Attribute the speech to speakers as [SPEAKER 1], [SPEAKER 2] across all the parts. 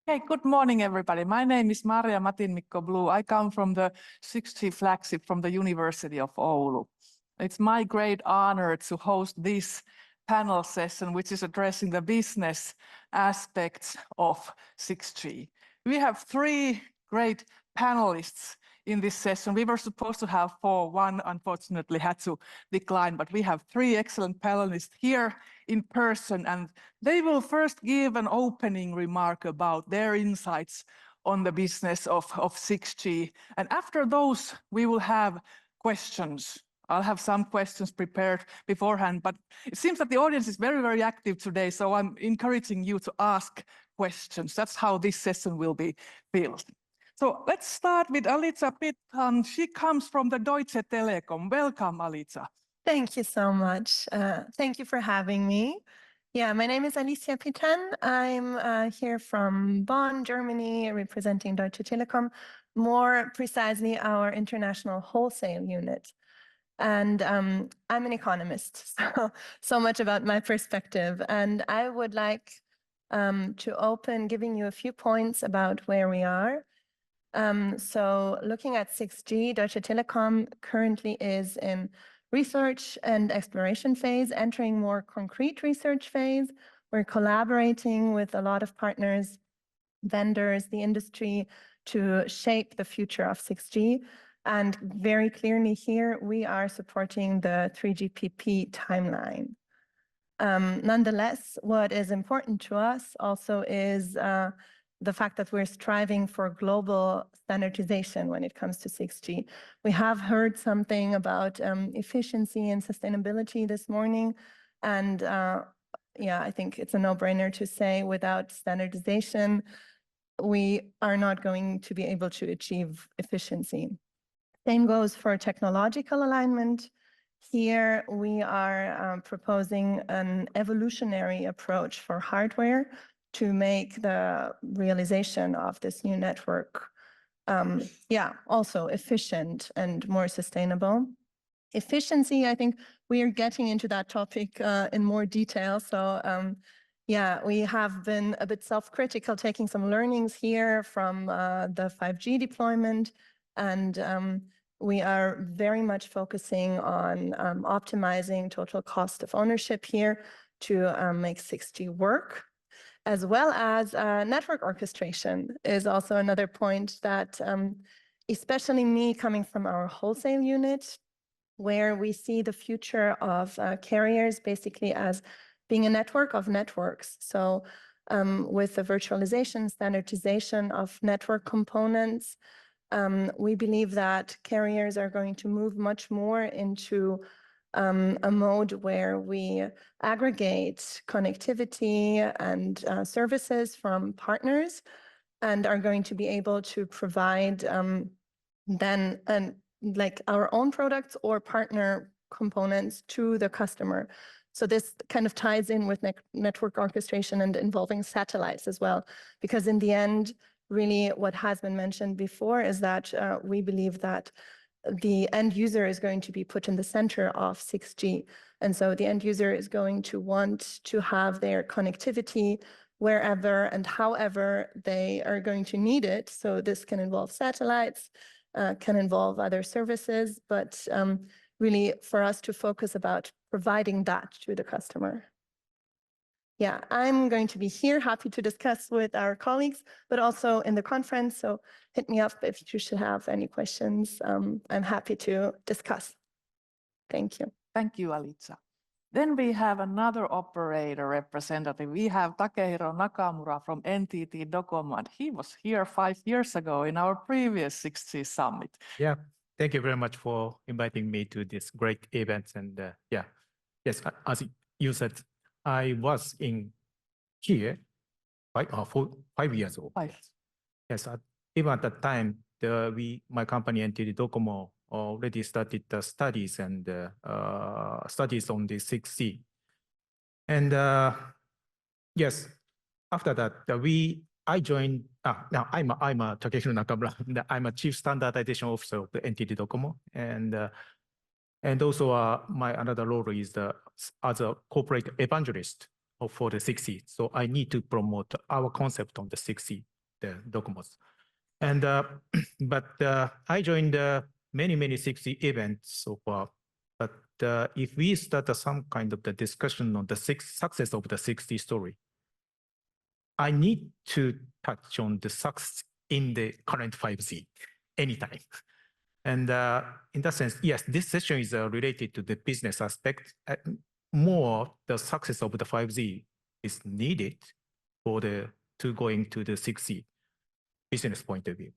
[SPEAKER 1] Hey, good morning, everybody. My name is Marja Matinmikko-Blue. I come from the 6G Flagship from the University of Oulu. It's my great honor to host this panel session, which is addressing the business aspects of 6G. We have three great panelists in this session. We were supposed to have four. One unfortunately had to decline, but we have three excellent panelists here in person, and they will first give an opening remark about their insights on the business of 6G. And after those, we will have questions. I'll have some questions prepared beforehand, but it seems that the audience is very, very active today, so I'm encouraging you to ask questions. That's how this session will be filled. So let's start with Alicja Pitthan. She comes from the Deutsche Telekom. Welcome, Alicja.
[SPEAKER 2] Thank you so much. Thank you for having me. Yeah, my name is Alicja Pitthan. I'm here from Bonn, Germany, representing Deutsche Telekom, more precisely our international wholesale unit. And I'm an economist, so much about my perspective. And I would like to open giving you a few points about where we are. So looking at 6G, Deutsche Telekom currently is in research and exploration phase, entering more concrete research phase. We're collaborating with a lot of partners, vendors, the industry to shape the future of 6G. And very clearly here, we are supporting the 3GPP timeline. Nonetheless, what is important to us also is the fact that we're striving for global standardization when it comes to 6G. We have heard something about efficiency and sustainability this morning. And yeah, I think it's a no-brainer to say without standardization, we are not going to be able to achieve efficiency. Same goes for technological alignment. Here we are proposing an evolutionary approach for hardware to make the realization of this new network, also efficient and more sustainable. Efficiency, I think we are getting into that topic in more detail. So yeah, we have been a bit self-critical, taking some learnings here from the 5G deployment. And we are very much focusing on optimizing total cost of ownership here to make 6G work, as well as network orchestration is also another point that, especially me coming from our wholesale unit, where we see the future of carriers basically as being a network of networks. So with the virtualization, standardization of network components, we believe that carriers are going to move much more into a mode where we aggregate connectivity and services from partners and are going to be able to provide then like our own products or partner components to the customer. So this kind of ties in with network orchestration and involving satellites as well, because in the end, really what has been mentioned before is that we believe that the end user is going to be put in the center of 6G. And so the end user is going to want to have their connectivity wherever and however they are going to need it. So this can involve satellites, can involve other services, but really for us to focus about providing that to the customer. Yeah, I'm going to be here, happy to discuss with our colleagues, but also in the conference. So hit me up if you should have any questions. I'm happy to discuss. Thank you.
[SPEAKER 1] Thank you, Alicja. Then we have another operator representative. We have Takehiro Nakamura from NTT DOCOMO, and he was here 5 years ago in our previous 6G summit.
[SPEAKER 3] Yeah, thank you very much for inviting me to this great event. And yeah, yes, as you said, I was in here 5 years ago. Yes, even at that time, my company NTT DOCOMO already started the studies and studies on the 6C. And yes, after that, I joined. Now I'm a Takehiro Nakamura. I'm a chief standardization officer of the NTT DOCOMO, and also my another role is as a corporate evangelist for the 6C. So I need to promote our concept on the 6C the DOCOMOs. And but I joined many 6C events so far. But if we start some kind of the discussion on the success of the 6C story, I need to touch on the success in the current 5G anytime. And in that sense, yes, this session is related to the business aspect. More the success of the 5G is needed for to going to the 6C business point of view.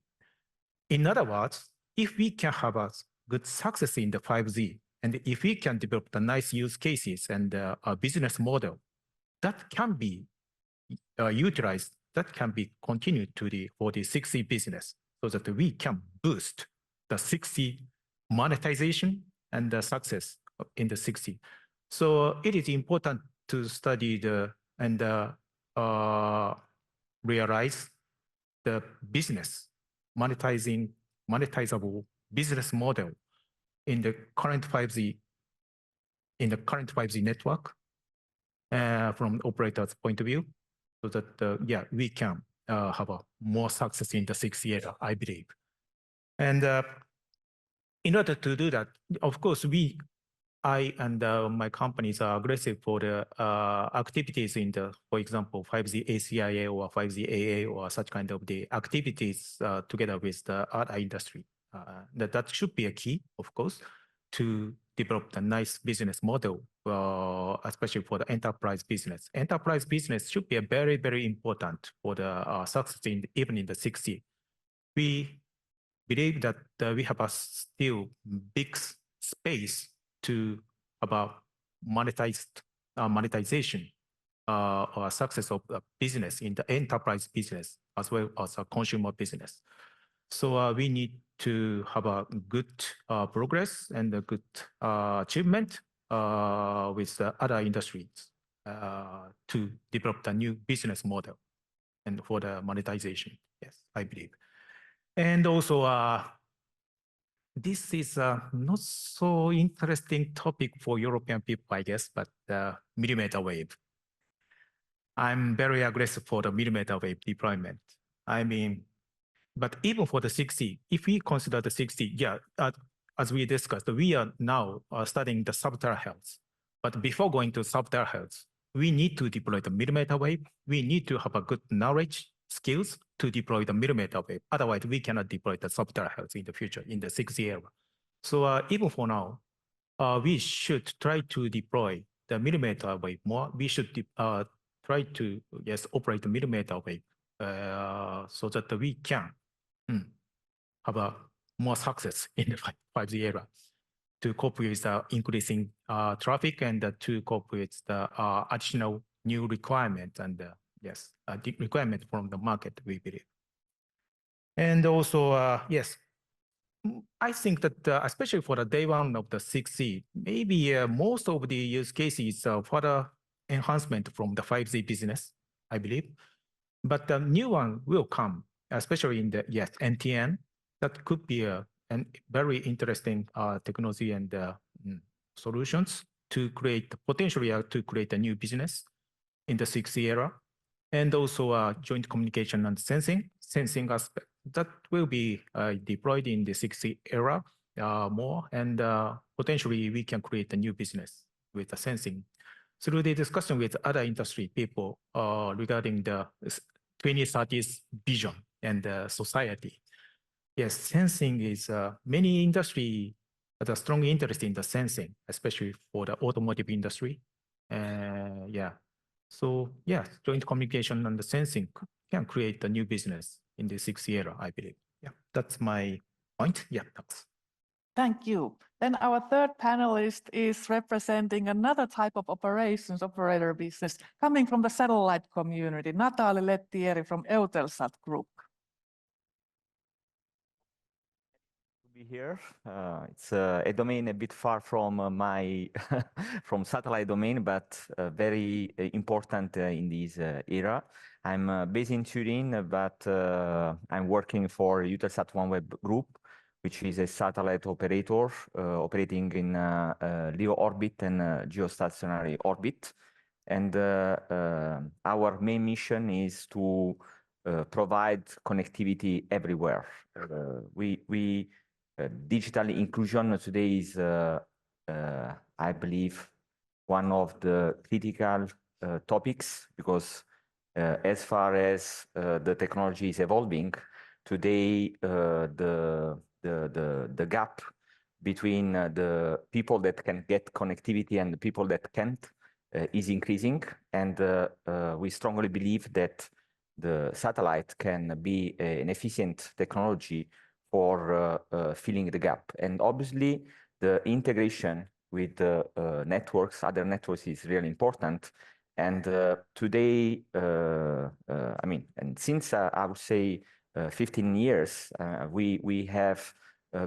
[SPEAKER 3] In other words, if we can have a good success in the 5G, and if we can develop the nice use cases and a business model, that can be utilized, that can be continued for the 6C business, so that we can boost the 6C monetization and the success in the 6C. So it is important to study and realize the business monetizable business model in the current 5G network from the operator's point of view, so that yeah, we can have a more success in the 6C era, I believe. And in order to do that, of course, I and my companies are aggressive for the activities in the, for example, 5G ACIA or 5G AA or such kind of the activities together with the other industry. That should be a key, of course, to develop a nice business model, especially for the enterprise business. Enterprise business should be a very important for the success even in the 6C. We believe that we have a still big space to about monetization or success of the business in the enterprise business as well as a consumer business. So we need to have a good progress and a good achievement with the other industries to develop the new business model and for the monetization. Yes, I believe. And also, this is not so interesting topic for European people, I guess, but millimeter wave. I'm very aggressive for the millimeter wave deployment. I mean, but even for the 6C, if we consider the 6C, yeah, as we discussed, we are now studying the sub-terahertz. But before going to sub-terahertz, we need to deploy the millimeter wave. We need to have a good knowledge, skills to deploy the millimeter wave. Otherwise, we cannot deploy the sub-terahertz in the future, in the 6C era. So even for now, we should try to deploy the millimeter wave more. We should try to, yes, operate the millimeter wave so that we can have a more success in the 5G era to cope with the increasing traffic and to cope with the additional new requirements and yes, the requirement from the market, we believe. And also, yes, I think that especially for the day one of the 6C, maybe most of the use cases further enhancement from the 5G business, I believe. But the new one will come, especially in the, yes, NTN. That could be a very interesting technology and solutions to create, potentially to create a new business in the 6C era. And also joint communication and sensing aspect that will be deployed in the 6C era more, and potentially we can create a new business with the sensing through the discussion with other industry people regarding the 2030s vision and society. Yes, sensing is many industry that are strongly interested in the sensing, especially for the automotive industry. Yeah. So yeah, joint communication and the sensing can create a new business in the 6C era, I believe. Yeah, that's my point. Yeah, thanks.
[SPEAKER 1] Thank you. Then our third panelist is representing another type of operator business coming from the satellite community, Natale Lettieri from Eutelsat Group.
[SPEAKER 4] Be here. It's a domain a bit far from my from satellite domain, but very important in this era. I'm based in Turin, but I'm working for Eutelsat OneWeb Group, which is a satellite operator operating in LEO orbit and geostationary orbit. And our main mission is to provide connectivity everywhere. Digital inclusion today is, I believe, one of the critical topics, because as far as the technology is evolving, today the gap between the people that can get connectivity and the people that can't is increasing, and we strongly believe that the satellite can be an efficient technology for filling the gap. And obviously, the integration with networks, other networks, is really important. And today, I mean, and since I would say 15 years, we have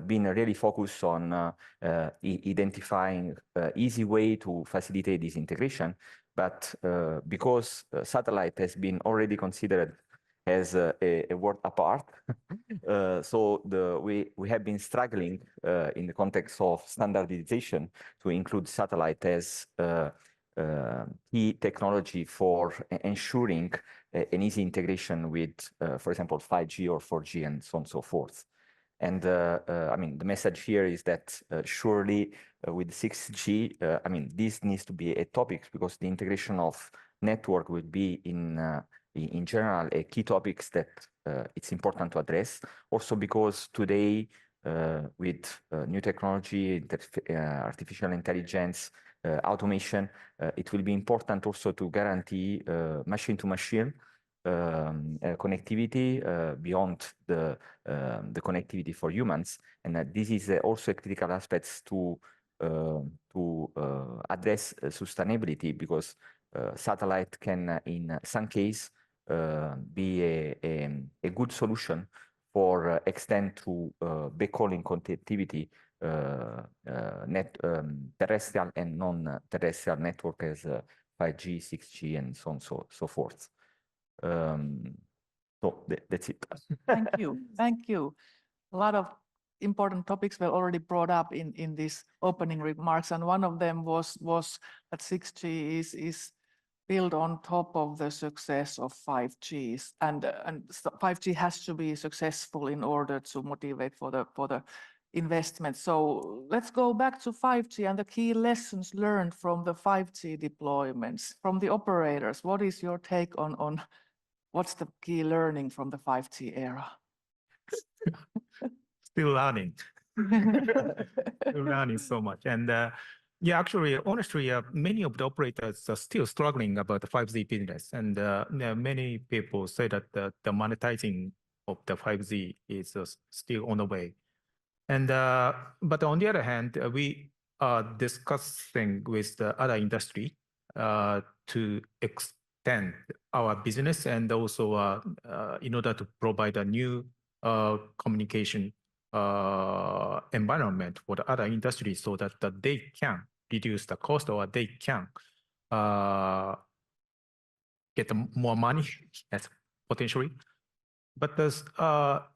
[SPEAKER 4] been really focused on identifying easy way to facilitate this integration. But because satellite has been already considered as a word apart, so we have been struggling in the context of standardization to include satellite as key technology for ensuring an easy integration with, for example, 5G or 4G and so on and so forth. And I mean, the message here is that surely with 6G, I mean, this needs to be a topic, because the integration of network will be in general a key topics that it's important to address. Also because today with new technology, artificial intelligence, automation, it will be important also to guarantee machine-to-machine connectivity beyond the connectivity for humans, and this is also a critical aspect to address sustainability, because satellite can, in some case, be a good solution for extend to backhauling connectivity terrestrial and non-terrestrial network as 5G, 6G, and so on so forth. So that's it.
[SPEAKER 1] Thank you. Thank you. A lot of important topics were already brought up in these opening remarks, and one of them was that 6G is built on top of the success of 5G, and 5G has to be successful in order to motivate for the investment. So let's go back to 5G and the key lessons learned from the 5G deployments from the operators. What is your take on what's the key learning from the 5G era?
[SPEAKER 3] Still learning. Still learning so much. And yeah, actually, honestly, many of the operators are still struggling about the 5G business. And many people say that the monetizing of the 5G is still on the way. And but on the other hand, we are discussing with the other industry to extend our business, and also in order to provide a new communication environment for the other industries, so that they can reduce the cost, or they can get more money as potentially. But there's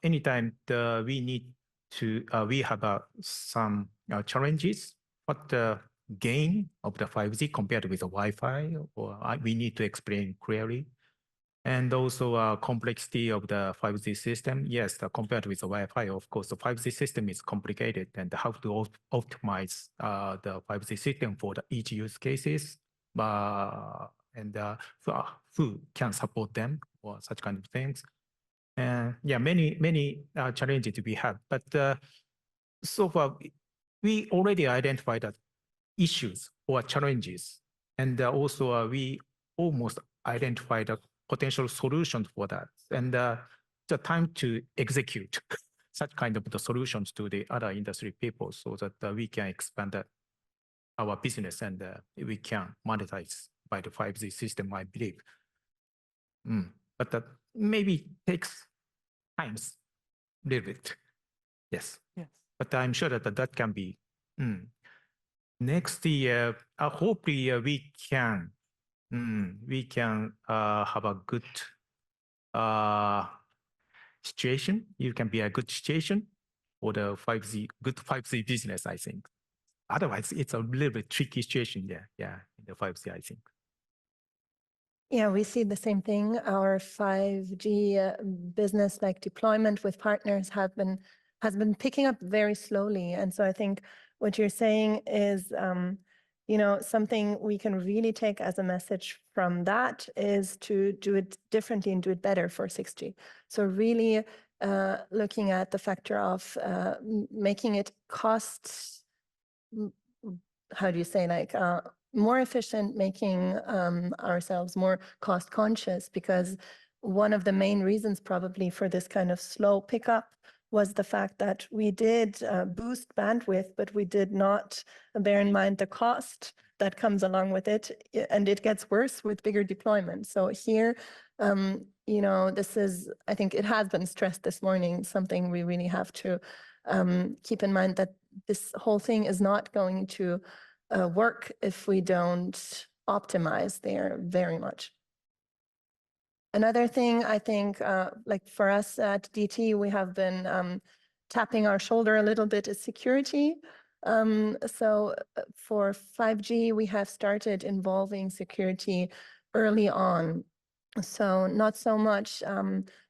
[SPEAKER 3] anytime we need to we have some challenges. What the gain of the 5G compared with the Wi-Fi, or we need to explain clearly. And also complexity of the 5G system. Yes, compared with the Wi-Fi, of course, the 5G system is complicated, and how to optimize the 5G system for each use cases, and who can support them, or such kind of things. And yeah, many challenges we have. But so far, we already identified the issues or challenges, and also we almost identified the potential solutions for that, and the time to execute such kind of the solutions to the other industry people, so that we can expand our business, and we can monetize by the 5G system, I believe. But that maybe takes times a little bit. Yes.
[SPEAKER 1] Yes.
[SPEAKER 3] But I'm sure that that can be. Next year, hopefully we can have a good situation. It can be a good situation for the 5G, good 5G business, I think. Otherwise, it's a little bit tricky situation. Yeah, in the 5G, I think.
[SPEAKER 2] Yeah, we see the same thing. Our 5G business like deployment with partners has been picking up very slowly. And so I think what you're saying is, something we can really take as a message from that is to do it differently and do it better for 6G. So really looking at the factor of making it costs, how do you say, like more efficient, making ourselves more cost conscious, because one of the main reasons probably for this kind of slow pickup was the fact that we did boost bandwidth, but we did not bear in mind the cost that comes along with it. And it gets worse with bigger deployment. So here, this is, I think it has been stressed this morning, something we really have to keep in mind, that this whole thing is not going to work if we don't optimize there very much. Another thing, I think, like for us at DT, we have been tapping our shoulder a little bit is security. So for 5G, we have started involving security early on. So not so much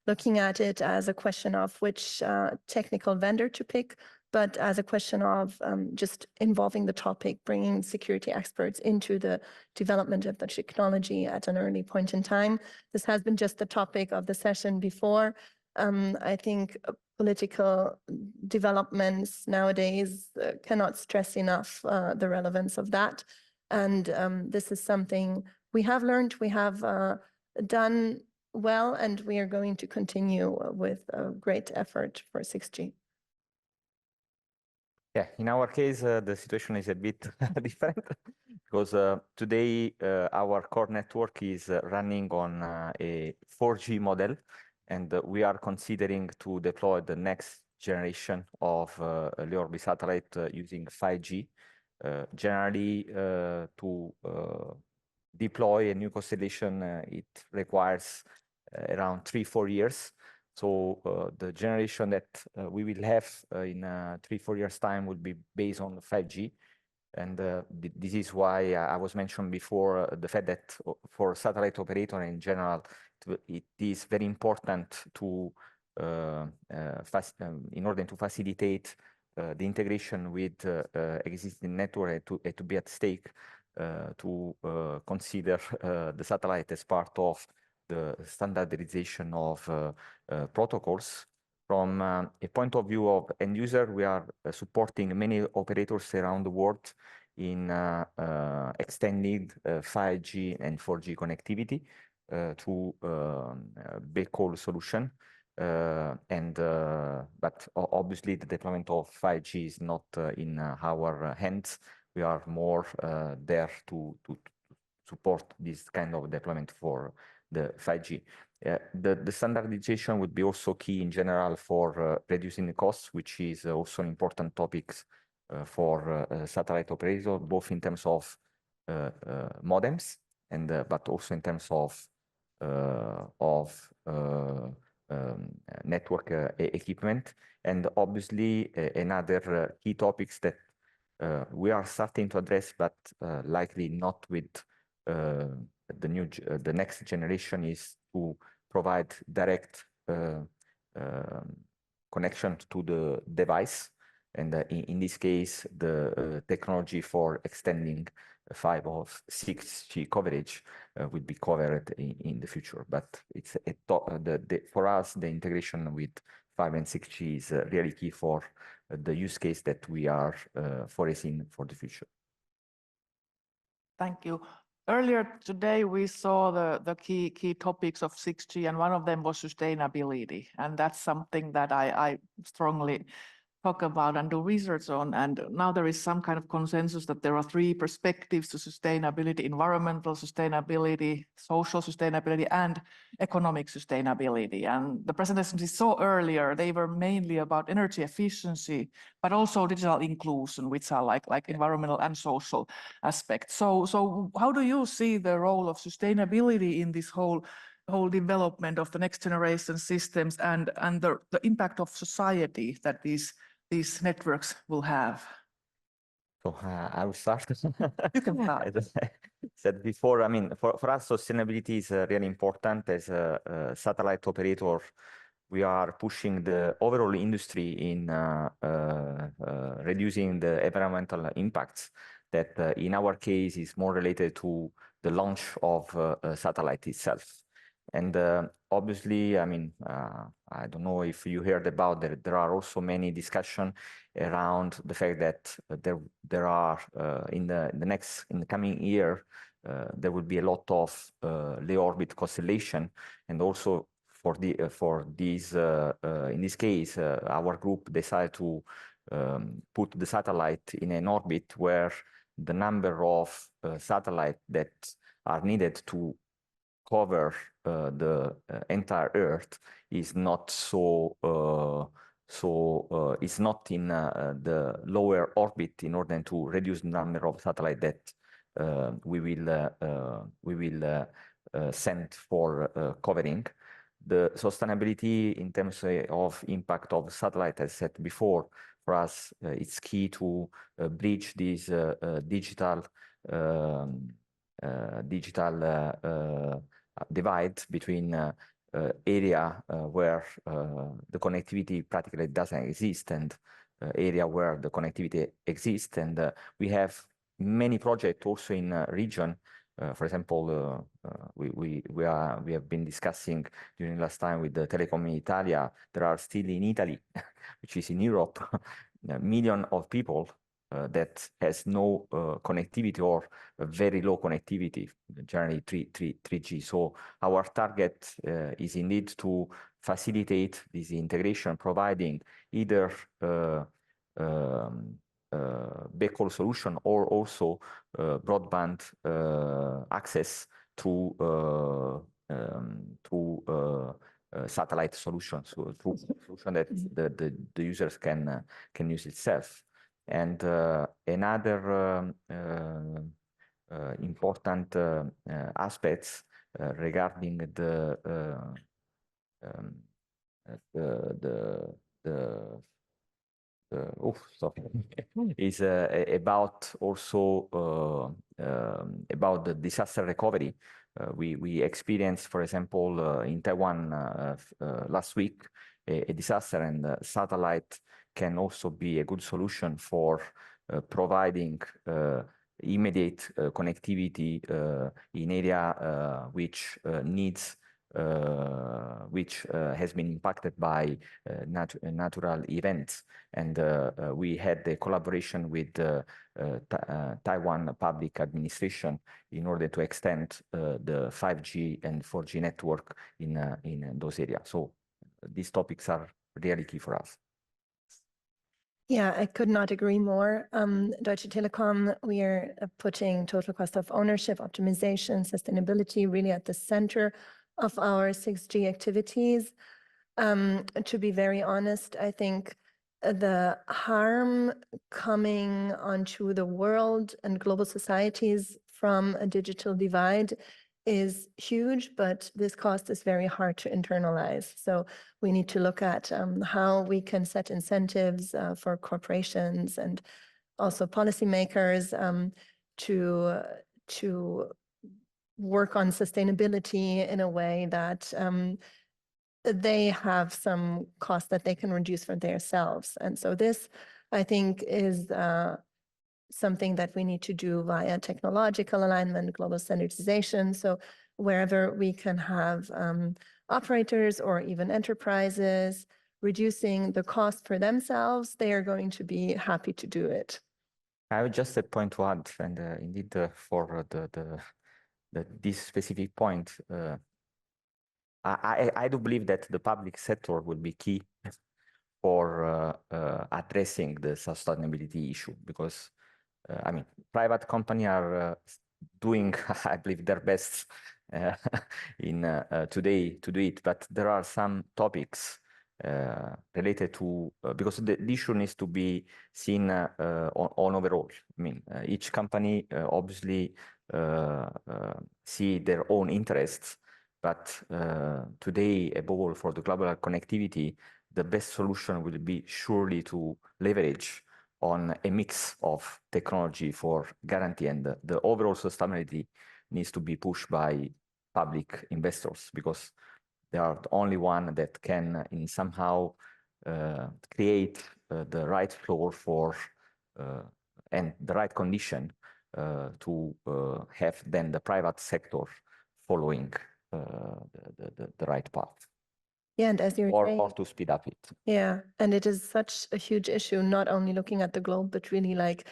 [SPEAKER 2] looking at it as a question of which technical vendor to pick, but as a question of just involving the topic, bringing security experts into the development of the technology at an early point in time. This has been just the topic of the session before. I think political developments nowadays cannot stress enough the relevance of that. And this is something we have learned, we have done well, and we are going to continue with a great effort for 6G.
[SPEAKER 4] Yeah, in our case, the situation is a bit different because today our core network is running on a 4G model, and we are considering to deploy the next generation of low orbit satellite using 5G. Generally, to deploy a new constellation, it requires around 3-4 years. So the generation that we will have in 3-4 years' time will be based on 5G. And this is why I was mentioned before the fact that for satellite operator in general, it is very important to, in order to facilitate the integration with existing network to be at stake, to consider the satellite as part of the standardization of protocols. From a point of view of end user, we are supporting many operators around the world in extending 5G and 4G connectivity to backhaul solution. But obviously the deployment of 5G is not in our hands. We are more there to support this kind of deployment for the 5G. The standardization would be also key in general for reducing the costs, which is also an important topic for satellite operators, both in terms of modems and but also in terms of network equipment. And obviously another key topics that we are starting to address, but likely not with the next generation, is to provide direct connection to the device. And in this case, the technology for extending 5 or 6G coverage will be covered in the future. But it's for us, the integration with 5 and 6G is really key for the use case that we are foreseeing for the future.
[SPEAKER 1] Thank you. Earlier today, we saw the key topics of 6G, and one of them was sustainability. And that's something that I strongly talk about and do research on. And now there is some kind of consensus that there are 3 perspectives to sustainability: environmental sustainability, social sustainability, and economic sustainability. And the presentations we saw earlier, they were mainly about energy efficiency, but also digital inclusion, which are like environmental and social aspects. So how do you see the role of sustainability in this whole development of the next generation systems and the impact of society that these networks will have?
[SPEAKER 4] So I will start.
[SPEAKER 1] You can start.
[SPEAKER 4] As I said before, I mean, for us, sustainability is really important. As a satellite operator, we are pushing the overall industry in reducing the environmental impacts that in our case is more related to the launch of a satellite itself. And obviously, I mean, I don't know if you heard about that. There are also many discussions around the fact that there are in the coming year there will be a lot of low orbit constellation, and also for these in this case our group decided to put the satellite in an orbit where the number of satellites that are needed to cover the entire Earth is not it's not in the lower orbit in order to reduce the number of satellites that we will send for covering. The sustainability in terms of impact of satellite, as said before, for us it's key to bridge this digital divide between area where the connectivity practically doesn't exist and area where the connectivity exists. And we have many projects also in region. For example, we have been discussing during last time with the Telecom in Italia. There are still in Italy, which is in Europe, millions of people that has no connectivity or very low connectivity, generally 3G. So our target is indeed to facilitate this integration, providing either backhaul solution or also broadband access to satellite solutions, so through solution that the users can use itself. And another important aspects regarding is about also about the disaster recovery. We experienced, for example, in Taiwan last week, a disaster, and satellite can also be a good solution for providing immediate connectivity in area which needs which has been impacted by natural events. And we had a collaboration with the Taiwan Public Administration in order to extend the 5G and 4G network in those areas. So these topics are really key for us.
[SPEAKER 2] Yeah, I could not agree more. Deutsche Telekom, we are putting total cost of ownership, optimization, sustainability really at the center of our 6G activities. To be very honest, I think the harm coming onto the world and global societies from a digital divide is huge, but this cost is very hard to internalize. So we need to look at how we can set incentives for corporations and also policymakers to work on sustainability in a way that they have some cost that they can reduce for themselves. And so this, I think, is something that we need to do via technological alignment, global standardization. So wherever we can have operators or even enterprises reducing the cost for themselves, they are going to be happy to do it.
[SPEAKER 4] I have just a point to add, and indeed for this specific point, I do believe that the public sector will be key for addressing the sustainability issue, because I mean, private companies are doing, I believe, their best in today to do it, but there are some topics related to because the issue needs to be seen on overall. I mean, each company obviously see their own interests, but today, above all, for the global connectivity, the best solution will be surely to leverage on a mix of technology for guarantee, and the overall sustainability needs to be pushed by public investors, because they are the only one that can in somehow create the right floor for and the right condition to have then the private sector following the right path.
[SPEAKER 2] Yeah, and as you're saying,
[SPEAKER 4] Or to speed up it.
[SPEAKER 2] yeah, and it is such a huge issue, not only looking at the globe, but really like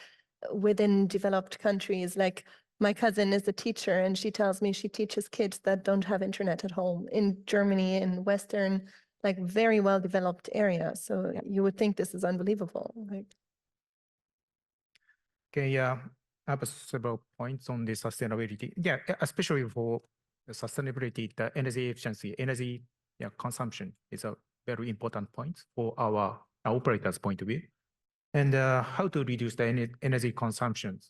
[SPEAKER 2] within developed countries. Like my cousin is a teacher and she tells me she teaches kids that don't have internet at home in Germany, in Western, like very well developed areas. So
[SPEAKER 4] Yeah.
[SPEAKER 2] you would think this is unbelievable. Like,
[SPEAKER 3] Okay, yeah, I have several points on the sustainability. Yeah, especially for the sustainability, the energy efficiency, energy consumption is a very important point for our operators' point of view. And how to reduce the energy consumptions.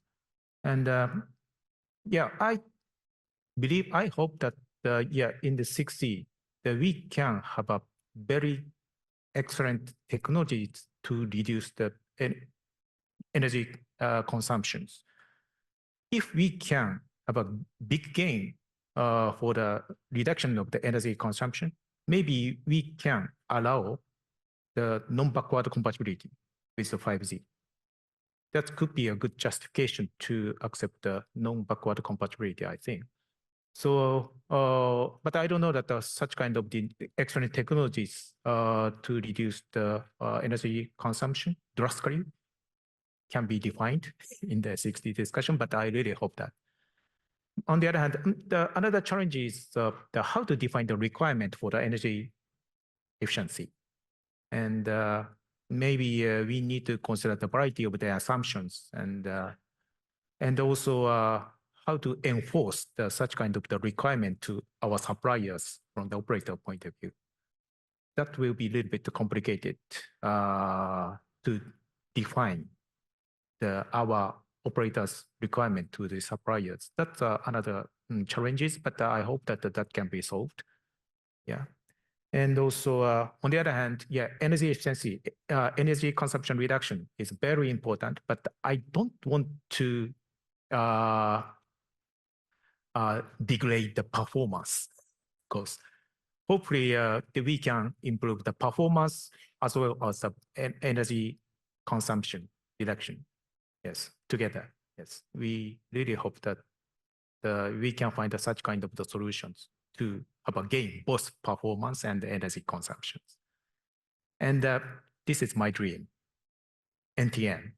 [SPEAKER 3] And yeah, I believe, I hope that in the 6C, that we can have a very excellent technologies to reduce the energy consumptions. If we can have a big gain for the reduction of the energy consumption, maybe we can allow the non-backward compatibility with the 5G. That could be a good justification to accept the non-backward compatibility, I think. So, but I don't know that such kind of the excellent technologies to reduce the energy consumption drastically can be defined in the 6D discussion, but I really hope that. On the other hand, another challenge is how to define the requirement for the energy efficiency. And maybe we need to consider the variety of the assumptions, and also how to enforce such kind of the requirement to our suppliers from the operator point of view. That will be a little bit complicated to define our operators' requirement to the suppliers. That's another challenges, but I hope that that can be solved. Yeah. And also, on the other hand, yeah, energy efficiency, energy consumption reduction is very important, but I don't want to degrade the performance, because hopefully we can improve the performance as well as the energy consumption reduction. Yes, together. Yes, we really hope that we can find such kind of the solutions to have a gain, both performance and energy consumptions. And this is my dream, NTN.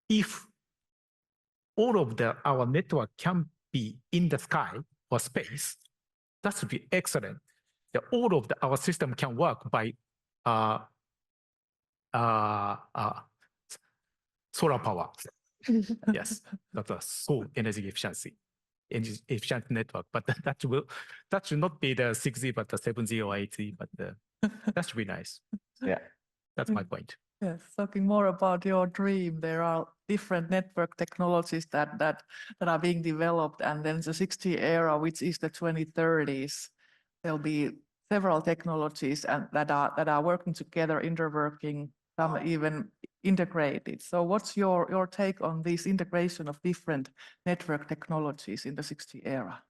[SPEAKER 3] If all of our network can be in the sky or space, that would be excellent. All of our system can work by solar power. Yes, that's a so energy efficient network, but that should not be the 6G, but the 7G or 8G, but that should be nice.
[SPEAKER 4] Yeah,
[SPEAKER 3] that's my point.
[SPEAKER 1] Yes, talking more about your dream, there are different network technologies that are being developed, and then the 6G era, which is the 2030s, there'll be several technologies and that are working together, interworking, some even integrated. So what's your take on this integration of different network technologies in the 6G era,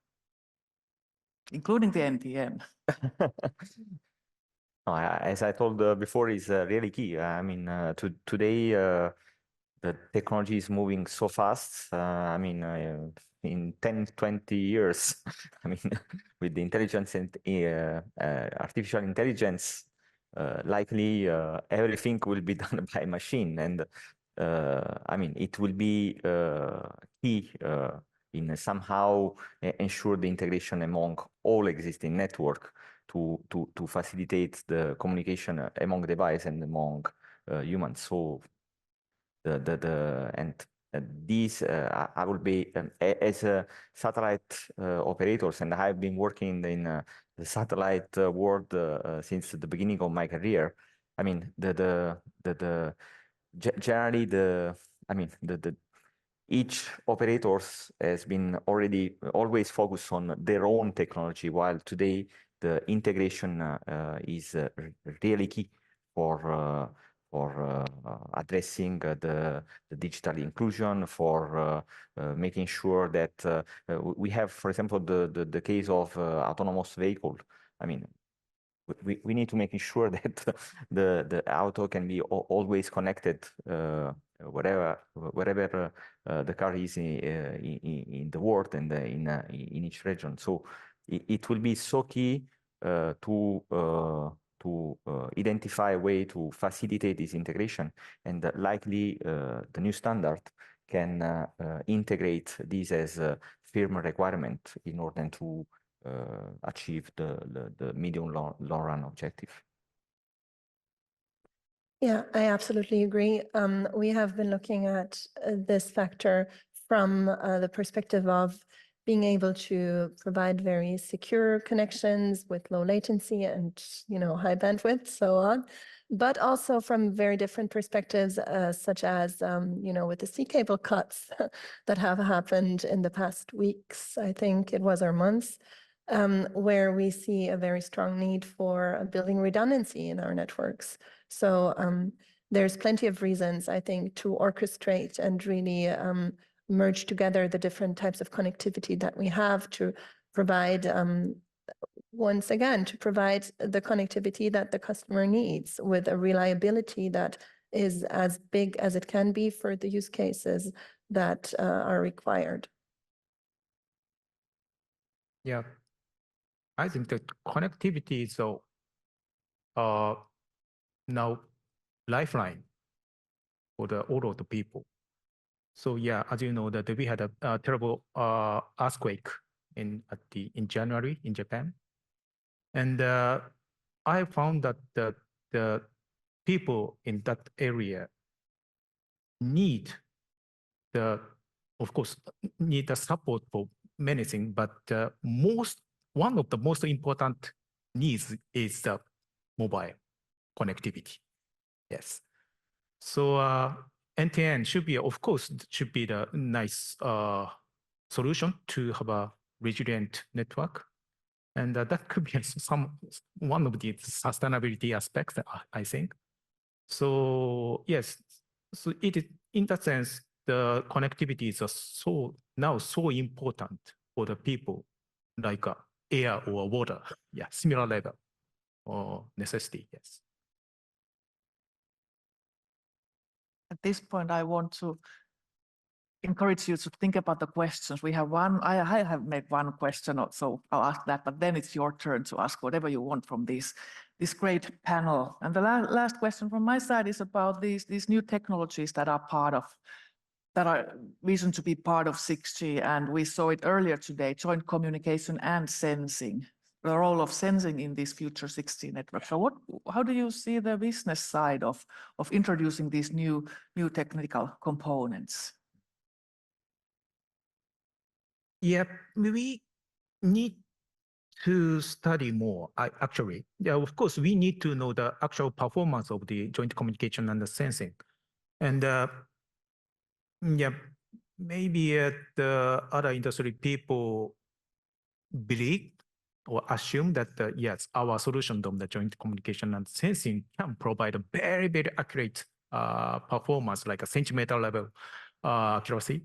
[SPEAKER 1] including the NTN?
[SPEAKER 4] No, as I told before, is really key. I mean, today the technology is moving so fast. I mean, in 10, 20 years, I mean, with the intelligence and artificial intelligence, likely everything will be done by machine. And I mean, it will be key in somehow ensure the integration among all existing network to facilitate the communication among devices and among humans. So these I will be as a satellite operators, and I've been working in the satellite world since the beginning of my career. I mean, generally each operators has been always focused on their own technology, while today the integration is really key for addressing the digital inclusion, for making sure that we have, for example, the case of autonomous vehicle. I mean, we need to make sure that the auto can be always connected wherever the car is in the world and in each region. So it will be so key to identify a way to facilitate this integration, and likely the new standard can integrate this as a firm requirement in order to achieve the medium long run objective.
[SPEAKER 2] Yeah, I absolutely agree. We have been looking at this factor from the perspective of being able to provide very secure connections with low latency and, high bandwidth, so on, but also from very different perspectives, such as, with the sea cable cuts that have happened in the past weeks, I think it was, or months, where we see a very strong need for building redundancy in our networks. So there's plenty of reasons, I think, to orchestrate and really merge together the different types of connectivity that we have to provide, once again, to provide the connectivity that the customer needs with a reliability that is as big as it can be for the use cases that are required.
[SPEAKER 3] Yeah, I think that connectivity is now lifeline for all of the people. So yeah, as you know, that we had a terrible earthquake in January in Japan, and I found that the people in that area need of course, need the support for many things, but one of the most important needs is the mobile connectivity. Yes. So NTN should be, of course, should be the nice solution to have a resilient network. And that could be one of the sustainability aspects, I think. So yes, so it is, in that sense, the connectivity is now so important for the people, like air or water. Yeah, similar level or necessity. Yes.
[SPEAKER 1] At this point, I want to encourage you to think about the questions. We have one, I have made one question, so I'll ask that, but then it's your turn to ask whatever you want from this great panel. And the last question from my side is about these new technologies that are vision to be part of 6G. And we saw it earlier today, joint communication and sensing, the role of sensing in this future 6G network. So how do you see the business side of introducing these new technical components?
[SPEAKER 3] Yeah, we need to study more, actually. Yeah, of course, we need to know the actual performance of the joint communication and the sensing. And yeah, maybe the other industry people believe or assume that, yes, our solution of the joint communication and sensing can provide a very, very accurate performance, like a centimeter level accuracy.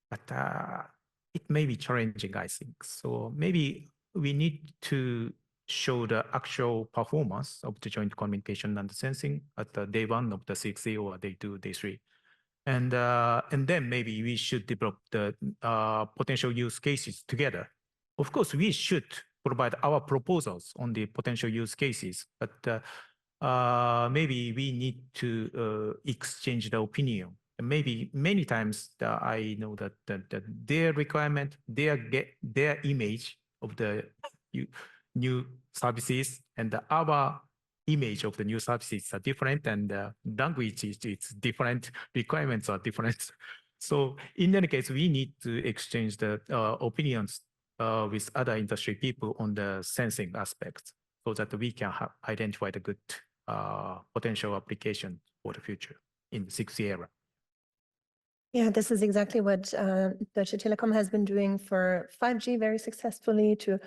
[SPEAKER 3] But it may be challenging, I think. So maybe we need to show the actual performance of the joint communication and sensing at the day one of the 6A or day 2, day 3. And then maybe we should develop the potential use cases together. Of course, we should provide our proposals on the potential use cases, but maybe we need to exchange the opinion. And maybe many times I know that their requirement, their image of the new services and our image of the new services are different, and language is different, requirements are different. So in any case, we need to exchange the opinions with other industry people on the sensing aspects so that we can identify the good potential application for the future in the 6G era.
[SPEAKER 2] Yeah, this is exactly what Deutsche Telekom has been doing for 5G very successfully, to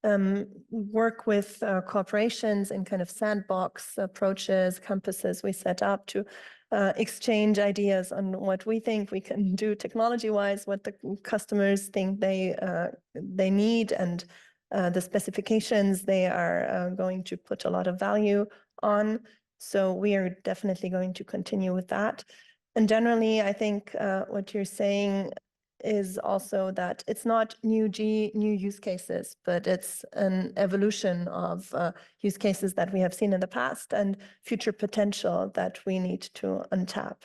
[SPEAKER 2] work with corporations and kind of sandbox approaches, campuses we set up to exchange ideas on what we think we can do technology-wise, what the customers think they need, and the specifications they are going to put a lot of value on. So we are definitely going to continue with that. And generally, I think what you're saying is also that it's not new use cases, but it's an evolution of use cases that we have seen in the past and future potential that we need to untap.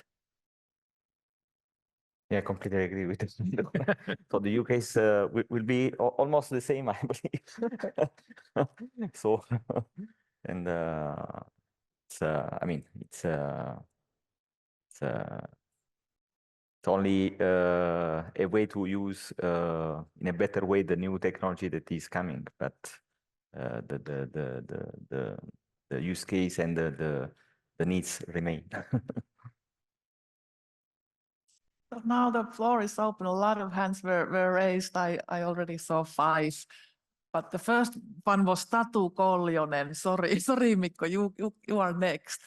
[SPEAKER 4] Yeah, I completely agree with this. So the use case will be almost the same, I believe. So, and it's I mean, it's only a way to use in a better way the new technology that is coming, but the use case and the needs remain.
[SPEAKER 1] So now the floor is open. A lot of hands were raised. I already saw 5. But the first one was Tatu Kollionen. Sorry, Mikko, you are next.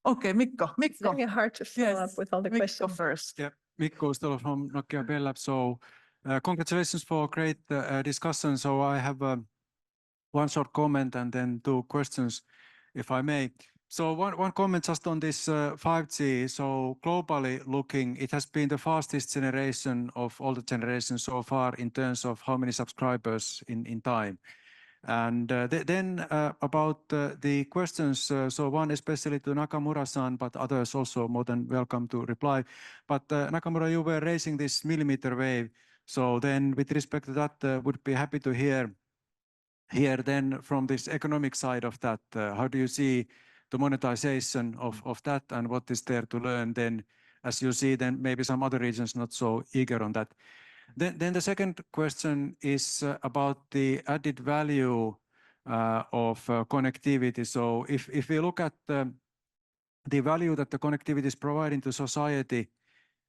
[SPEAKER 1] Okay, Mikko.
[SPEAKER 2] It's very hard to follow up with all the
[SPEAKER 1] Mikko
[SPEAKER 2] questions.
[SPEAKER 1] first.
[SPEAKER 5] Yeah, Mikko still from Nokia Bell Lab. So congratulations for great discussion. So I have one short comment and then 2 questions, if I may. So one comment just on this 5G. So globally looking, it has been the fastest generation of all the generations so far in terms of how many subscribers in time. And then about the questions, so one especially to Nakamura-san, but others also more than welcome to reply. But Nakamura, you were raising this millimeter wave. So then with respect to that, would be happy to hear then from this economic side of that, how do you see the monetization of that and what is there to learn then, as you see then maybe some other regions not so eager on that. Then the second question is about the added value of connectivity. So if we look at the value that the connectivity is providing to society,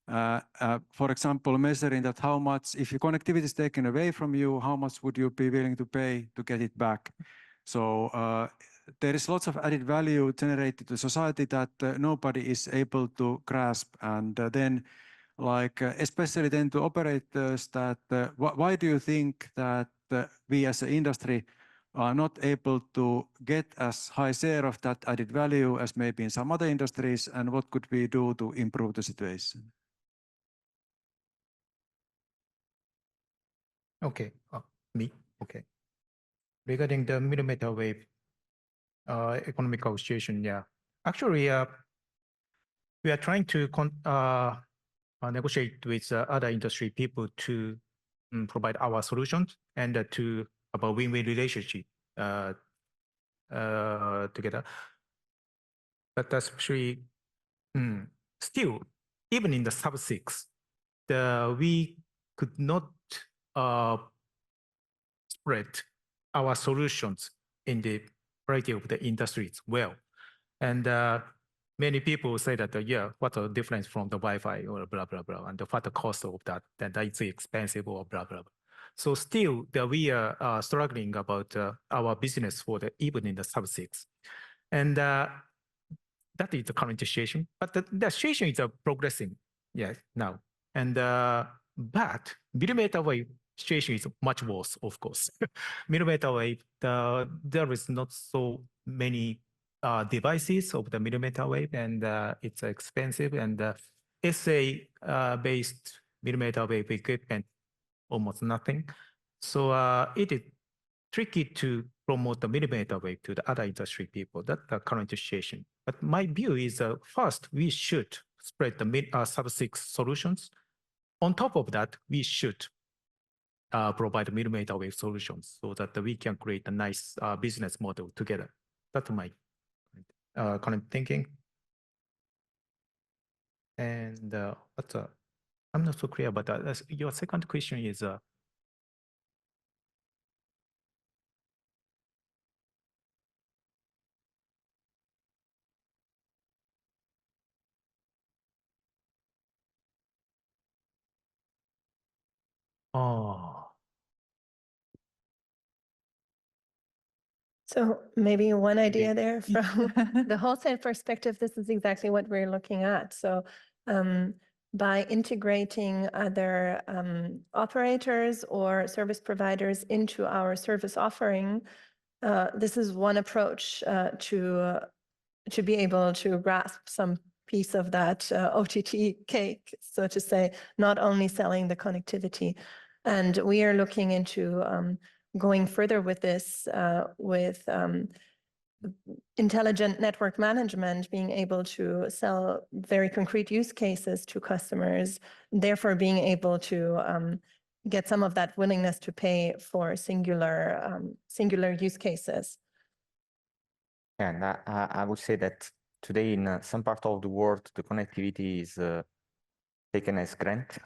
[SPEAKER 5] for example, measuring that how much, if your connectivity is taken away from you, how much would you be willing to pay to get it back? So there is lots of added value generated to society that nobody is able to grasp. And then like especially then to operators that why do you think that we as an industry are not able to get as high share of that added value as maybe in some other industries, and what could we do to improve the situation?
[SPEAKER 3] Okay, me, okay. Regarding the millimeter wave economical situation, yeah. Actually, we are trying to negotiate with other industry people to provide our solutions and to have a win-win relationship together. But especially still, even in the sub-6, we could not spread our solutions in the variety of the industries well. And many people say that, yeah, what's the difference from the Wi-Fi or blah, blah, blah, and what the cost of that, that it's expensive or blah, blah, blah. So still, we are struggling about our business for even in the sub-6. And that is the current situation. But the situation is progressing, yes, now. And but millimeter wave situation is much worse, of course. Millimeter wave, there is not so many devices of the millimeter wave, and it's expensive. And SA-based millimeter wave equipment, almost nothing. So it is tricky to promote the millimeter wave to the other industry people. That's the current situation. But my view is first, we should spread the sub-6 solutions. On top of that, we should provide millimeter wave solutions so that we can create a nice business model together. That's my current thinking. And I'm not so clear, but your second question is
[SPEAKER 2] So maybe one idea there from the wholesale perspective, this is exactly what we're looking at. So by integrating other operators or service providers into our service offering, this is one approach to be able to grasp some piece of that OTT cake, so to say, not only selling the connectivity. And we are looking into going further with this, with intelligent network management, being able to sell very concrete use cases to customers, therefore being able to get some of that willingness to pay for singular use cases.
[SPEAKER 4] And I would say that today in some part of the world, the connectivity is taken as grant.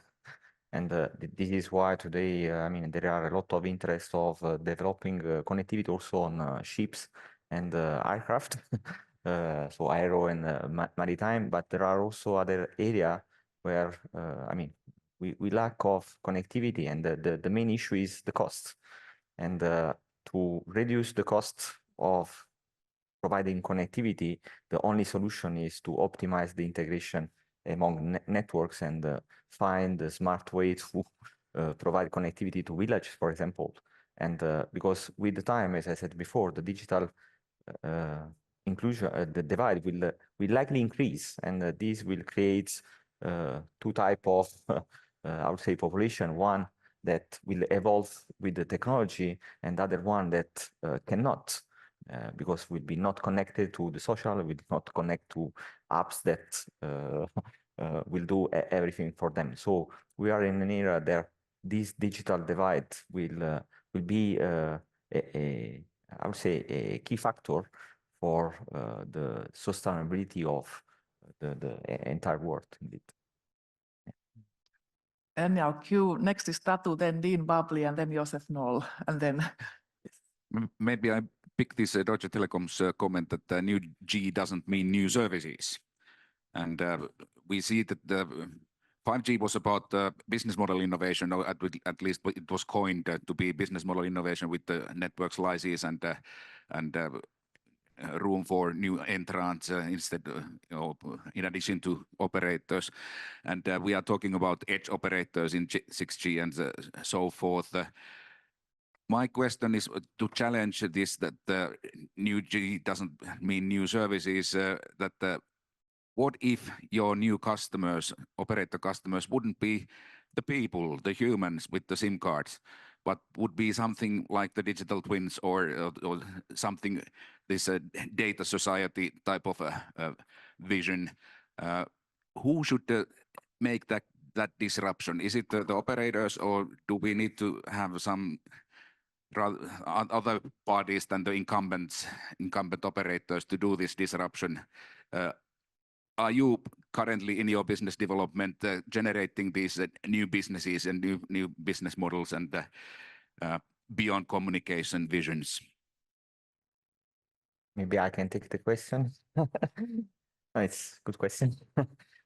[SPEAKER 4] And this is why today, I mean, there are a lot of interest of developing connectivity also on ships and aircraft, so aero and maritime. But there are also other areas where, I mean, we lack of connectivity, and the main issue is the cost. And to reduce the cost of providing connectivity, the only solution is to optimize the integration among networks and find a smart way to provide connectivity to villages, for example. And because with the time, as I said before, the digital inclusion, the divide will likely increase, and this will create two types of, I would say, population. One that will evolve with the technology, and the other one that cannot. Because we'll be not connected to the social, will not connect to apps that will do everything for them. So we are in an era that this digital divide will be I would say a key factor for the sustainability of the entire world. Indeed.
[SPEAKER 1] And now Q, next is Tatu, then Dean Bubbly, and then Joseph Noll, and then.
[SPEAKER 6] Maybe I pick this Deutsche Telekom's comment that the new G doesn't mean new services. And we see that the 5G was about business model innovation, or at least it was coined to be business model innovation with the network slices and room for new entrants instead, in addition to operators. And we are talking about edge operators in 6G and so forth. My question is to challenge this, that the new G doesn't mean new services, that what if your new customers, operator customers, wouldn't be the people, the humans with the SIM cards, but would be something like the digital twins or something, this data society type of vision? Who should make that disruption? Is it the operators, or do we need to have some other parties than the incumbent operators to do this disruption? Are you currently in your business development generating these new businesses and new business models and beyond communication visions?
[SPEAKER 4] Maybe I can take the question. It's a good question.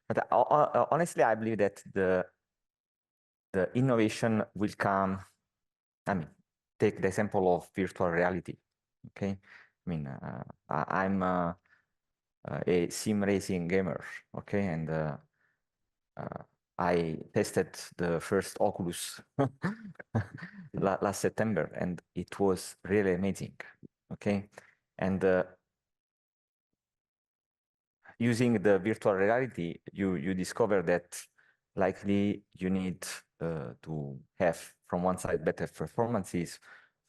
[SPEAKER 4] But honestly, I believe that the innovation will come. I mean, take the example of virtual reality. Okay, I mean, I'm a sim racing gamer. Okay, and I tested the first Oculus last September, and it was really amazing. Okay, and using the virtual reality, you discover that likely you need to have from one side better performances,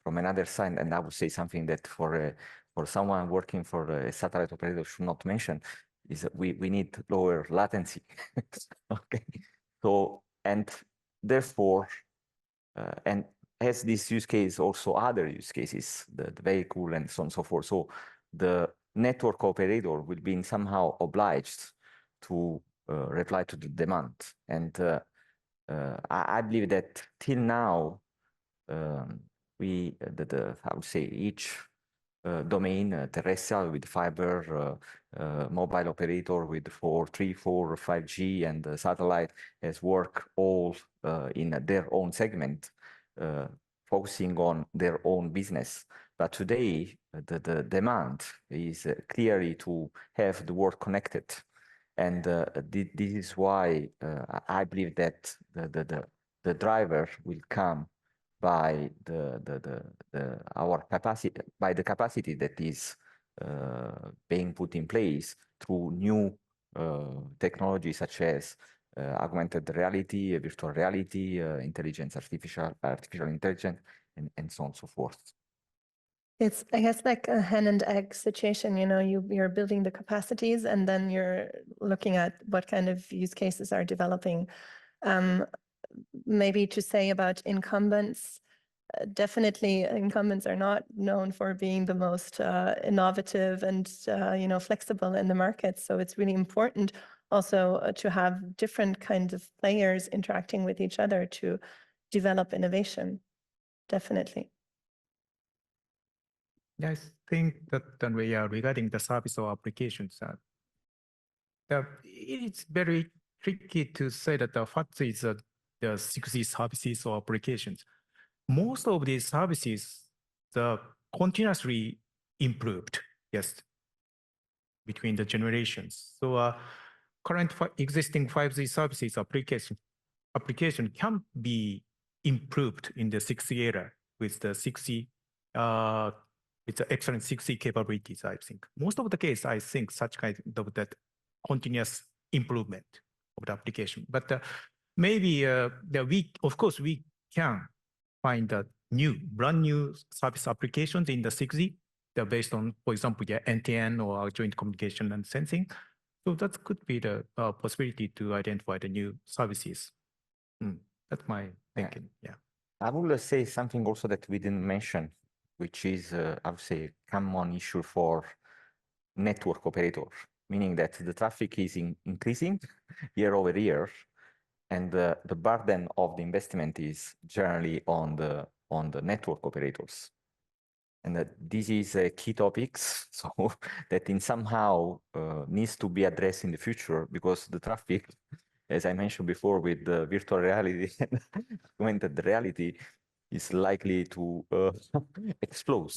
[SPEAKER 4] from another side, and I would say something that for someone working for a satellite operator should not mention is that we need lower latency. Okay, so and therefore and as this use case also other use cases, the vehicle and so on and so forth. So the network operator will be somehow obliged to reply to the demand. And I believe that till now, I would say each domain, terrestrial with fiber, mobile operator with 3, 4, 5G, and satellite has worked all in their own segment, focusing on their own business. But today, the demand is clearly to have the world connected. And this is why I believe that the driver will come by our capacity, by the capacity that is being put in place through new technologies such as augmented reality, virtual reality, intelligence, artificial intelligence, and so on and so forth.
[SPEAKER 2] It's, I guess, like a hen and egg situation. You know, you're building the capacities, and then you're looking at what kind of use cases are developing. Maybe to say about incumbents, definitely incumbents are not known for being the most innovative and you know, flexible in the market. So it's really important also to have different kinds of players interacting with each other to develop innovation. Definitely.
[SPEAKER 3] I think that regarding the service or applications, it's very tricky to say that what is the 6G services or applications. Most of these services are continuously improved, yes, between the generations. So current existing 5G services application can be improved in the 6G era with the 6G with the excellent 6G capabilities, I think. Most of the case, I think such kind of that continuous improvement of the application. But maybe of course, we can find a brand new service applications in the 6G. They're based on, for example, the NTN or joint communication and sensing. So that could be the possibility to identify the new services. That's my thinking, yeah.
[SPEAKER 4] I will say something also that we didn't mention, which is, I would say, a common issue for network operators, meaning that the traffic is increasing year over year, and the burden of the investment is generally on the network operators. And that this is a key topics, so that in somehow needs to be addressed in the future, because the traffic, as I mentioned before, with the virtual reality and augmented reality, is likely to explode,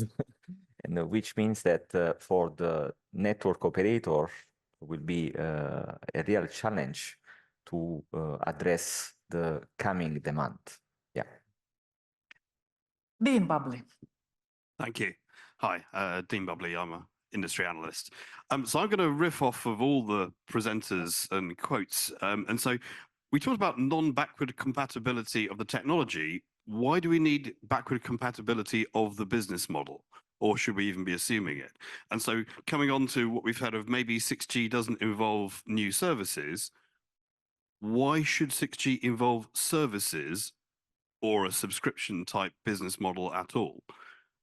[SPEAKER 4] and which means that for the network operator will be a real challenge to address the coming demand. Yeah.
[SPEAKER 1] Dean Bubley.
[SPEAKER 7] Thank you. Hi, Dean Bubley. I'm an industry analyst. So I'm going to riff off of all the presenters and quotes. And so we talked about non-backward compatibility of the technology. Why do we need backward compatibility of the business model? Or should we even be assuming it? And so coming on to what we've heard of, maybe 6G doesn't involve new services. Why should 6G involve services or a subscription type business model at all?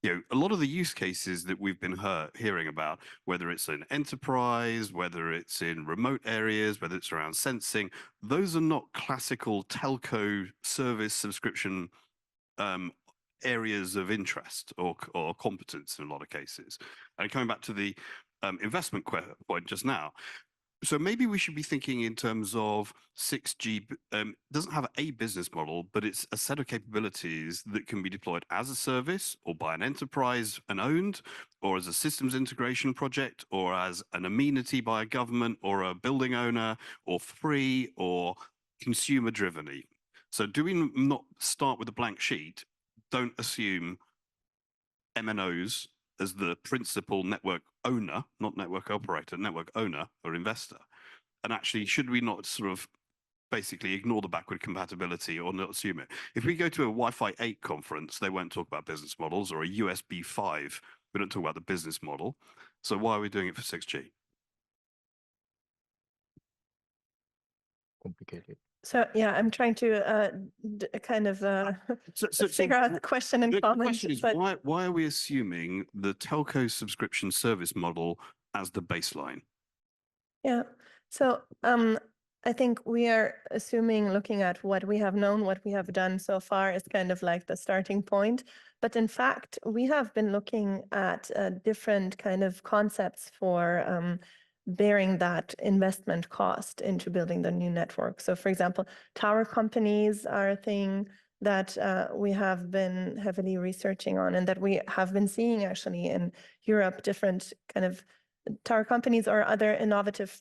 [SPEAKER 7] You know, a lot of the use cases that we've been hearing about, whether it's in enterprise, whether it's in remote areas, whether it's around sensing, those are not classical telco service subscription areas of interest or competence in a lot of cases. And coming back to the investment point just now, so maybe we should be thinking in terms of 6G doesn't have a business model, but it's a set of capabilities that can be deployed as a service or by an enterprise and owned, or as a systems integration project, or as an amenity by a government or a building owner, or free or consumer driven. So do we not start with a blank sheet? Don't assume MNOs as the principal network owner, not network operator, network owner or investor. And actually, should we not sort of basically ignore the backward compatibility or not assume it? If we go to a Wi-Fi 8 conference, they won't talk about business models, or a USB 5, we don't talk about the business model. So why are we doing it for 6G?
[SPEAKER 3] Complicated.
[SPEAKER 2] So yeah, I'm trying to kind of figure out the question and comment.
[SPEAKER 7] The question is, why are we assuming the telco subscription service model as the baseline?
[SPEAKER 2] Yeah, so I think we are assuming, looking at what we have known, what we have done so far is kind of like the starting point. But in fact, we have been looking at different kind of concepts for bearing that investment cost into building the new network. So for example, tower companies are a thing. that we have been heavily researching on, and that we have been seeing actually in Europe, different kind of tower companies or other innovative,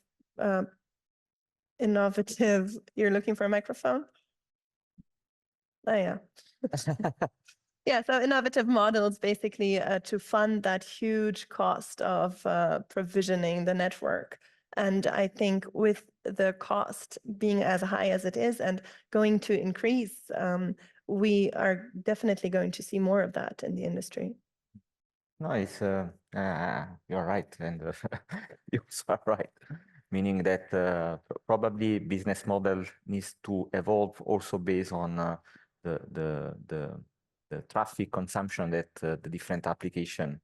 [SPEAKER 2] you're looking for a microphone? Oh, yeah. Yeah, so innovative models basically to fund that huge cost of provisioning the network. And I think with the cost being as high as it is and going to increase, we are definitely going to see more of that in the industry.
[SPEAKER 4] No, it's you're right, and you also are right. Meaning that probably business model needs to evolve also based on the traffic consumption that the different application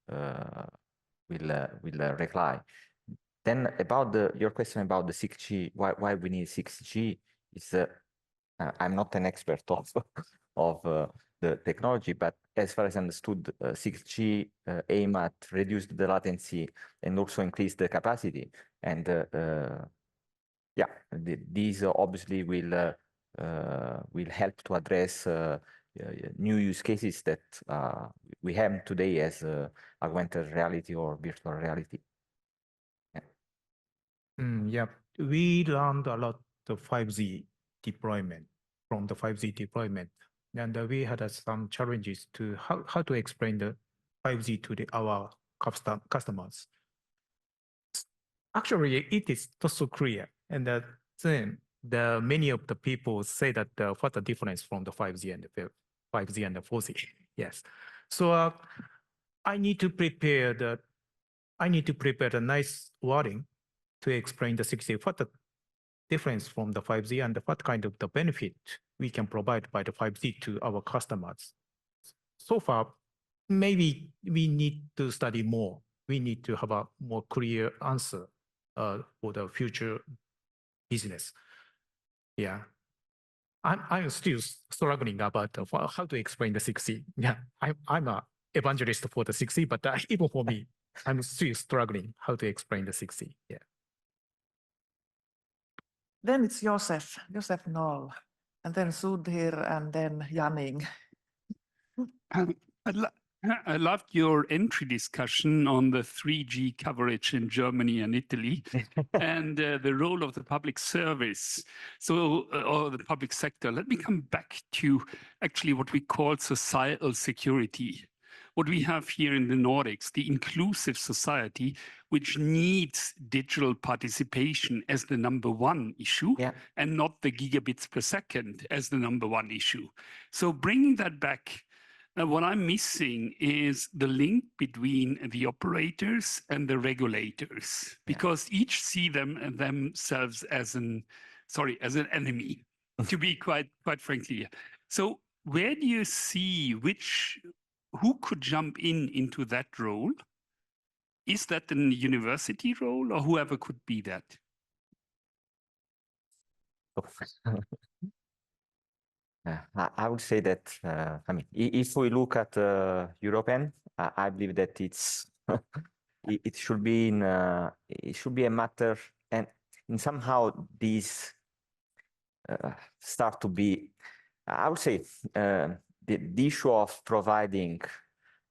[SPEAKER 4] will reply. Then about your question about the 6G, why we need 6G is I'm not an expert of the technology, but as far as I understood, 6G aim at reduce the latency and also increase the capacity. And yeah, these obviously will help to address new use cases that we have today as augmented reality or virtual reality.
[SPEAKER 3] Yeah, we learned a lot of 5G deployment from the 5G deployment, and we had some challenges to how to explain the 5G to our customers. Actually, it is not so clear, and then many of the people say that what the difference from the 5G and the 4G. Yes, so I need to prepare the nice wording to explain the 6G, what the difference from the 5G and what kind of the benefit we can provide by the 5G to our customers. So far, maybe we need to study more. We need to have a more clear answer for the future business. Yeah, I'm still struggling about how to explain the 6G. Yeah, I'm an evangelist for the 6G, but even for me, I'm still struggling how to explain the 6G. Yeah.
[SPEAKER 1] Then it's Joseph Noll, and then Sudhir, and then Janning.
[SPEAKER 8] I loved your entry discussion on the 3G coverage in Germany and Italy and the role of the public service, or the public sector. Let me come back to actually what we call societal security. What we have here in the Nordics, the inclusive society, which needs digital participation as the #1 issue, and not the gigabits per second as the #1 issue. So bringing that back, what I'm missing is the link between the operators and the regulators, because each see themselves as an enemy, to be quite frankly. So where do you see who could jump into that role? Is that a university role, or whoever could be that?
[SPEAKER 4] I would say that, I mean, if we look at European, I believe that it should be a matter, and in somehow these start to be, I would say, the issue of providing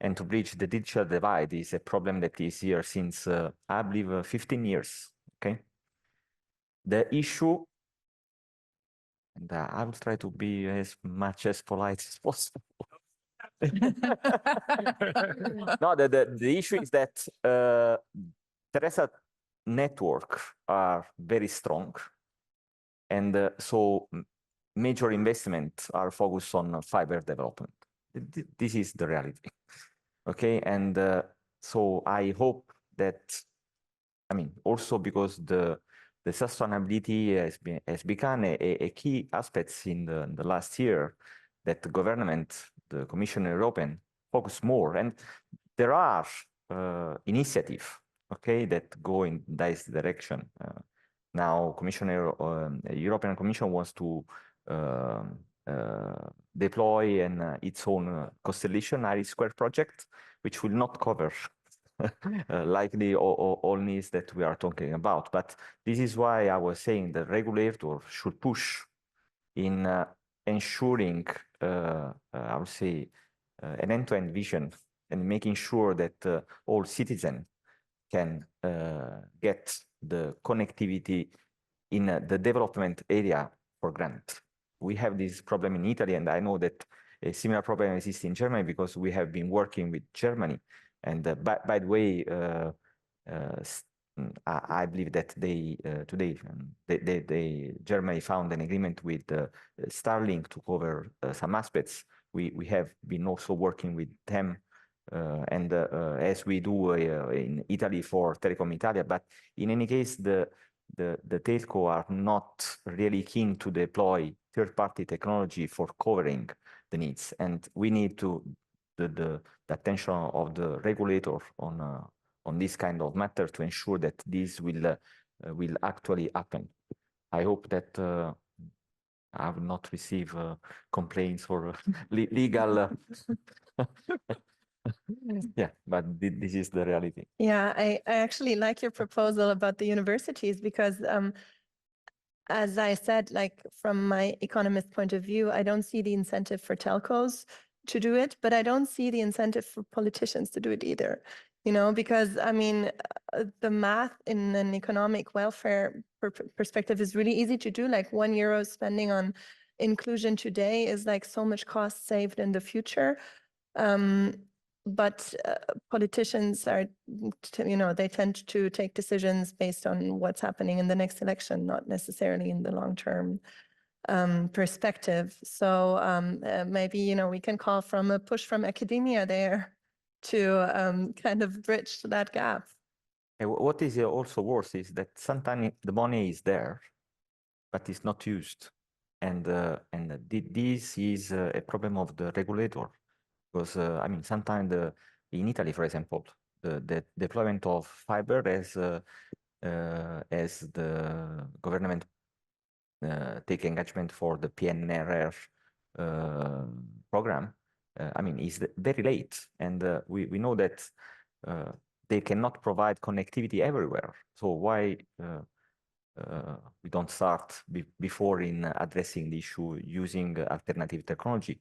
[SPEAKER 4] and to bridge the digital divide is a problem that is here since, I believe, 15 years, okay? The issue, and I will try to be as much as polite as possible. No, the issue is that Teresa network are very strong, and so major investments are focused on fiber development. This is the reality, okay? And so I hope that, I mean, also because the sustainability has become a key aspect in the last year, that the government, the Commission European, focus more, and there are initiatives, okay, that go in this direction. Now, European Commission wants to deploy its own constellation IRI² project, which will not cover likely all needs that we are talking about. But this is why I was saying the regulator should push in ensuring, I would say, an end-to-end vision and making sure that all citizens can get the connectivity in the development area for granted. We have this problem in Italy, and I know that a similar problem exists in Germany because we have been working with Germany. And by the way, I believe that today Germany found an agreement with Starlink to cover some aspects. We have been also working with them, and as we do in Italy for Telecom Italia. But in any case, the telco are not really keen to deploy third-party technology for covering the needs, and we need to the attention of the regulator on this kind of matter to ensure that this will actually happen. I hope that I will not receive complaints or legal. Yeah, but this is the reality.
[SPEAKER 2] Yeah, I actually like your proposal about the universities because, as I said, like from my economist point of view, I don't see the incentive for telcos to do it, but I don't see the incentive for politicians to do it either. You know, because I mean, the math in an economic welfare perspective is really easy to do. Like €1 spending on inclusion today is like so much cost saved in the future. But politicians are, you know, they tend to take decisions based on what's happening in the next election, not necessarily in the long-term perspective. So maybe, you know, we can call from a push from academia there to kind of bridge that gap.
[SPEAKER 4] What is also worse is that sometimes the money is there, but it's not used. And this is a problem of the regulator. Because I mean, sometimes in Italy, for example, the deployment of fiber as the government take engagement for the PNRR program, I mean, is very late, and we know that they cannot provide connectivity everywhere. So why we don't start before in addressing the issue using alternative technology?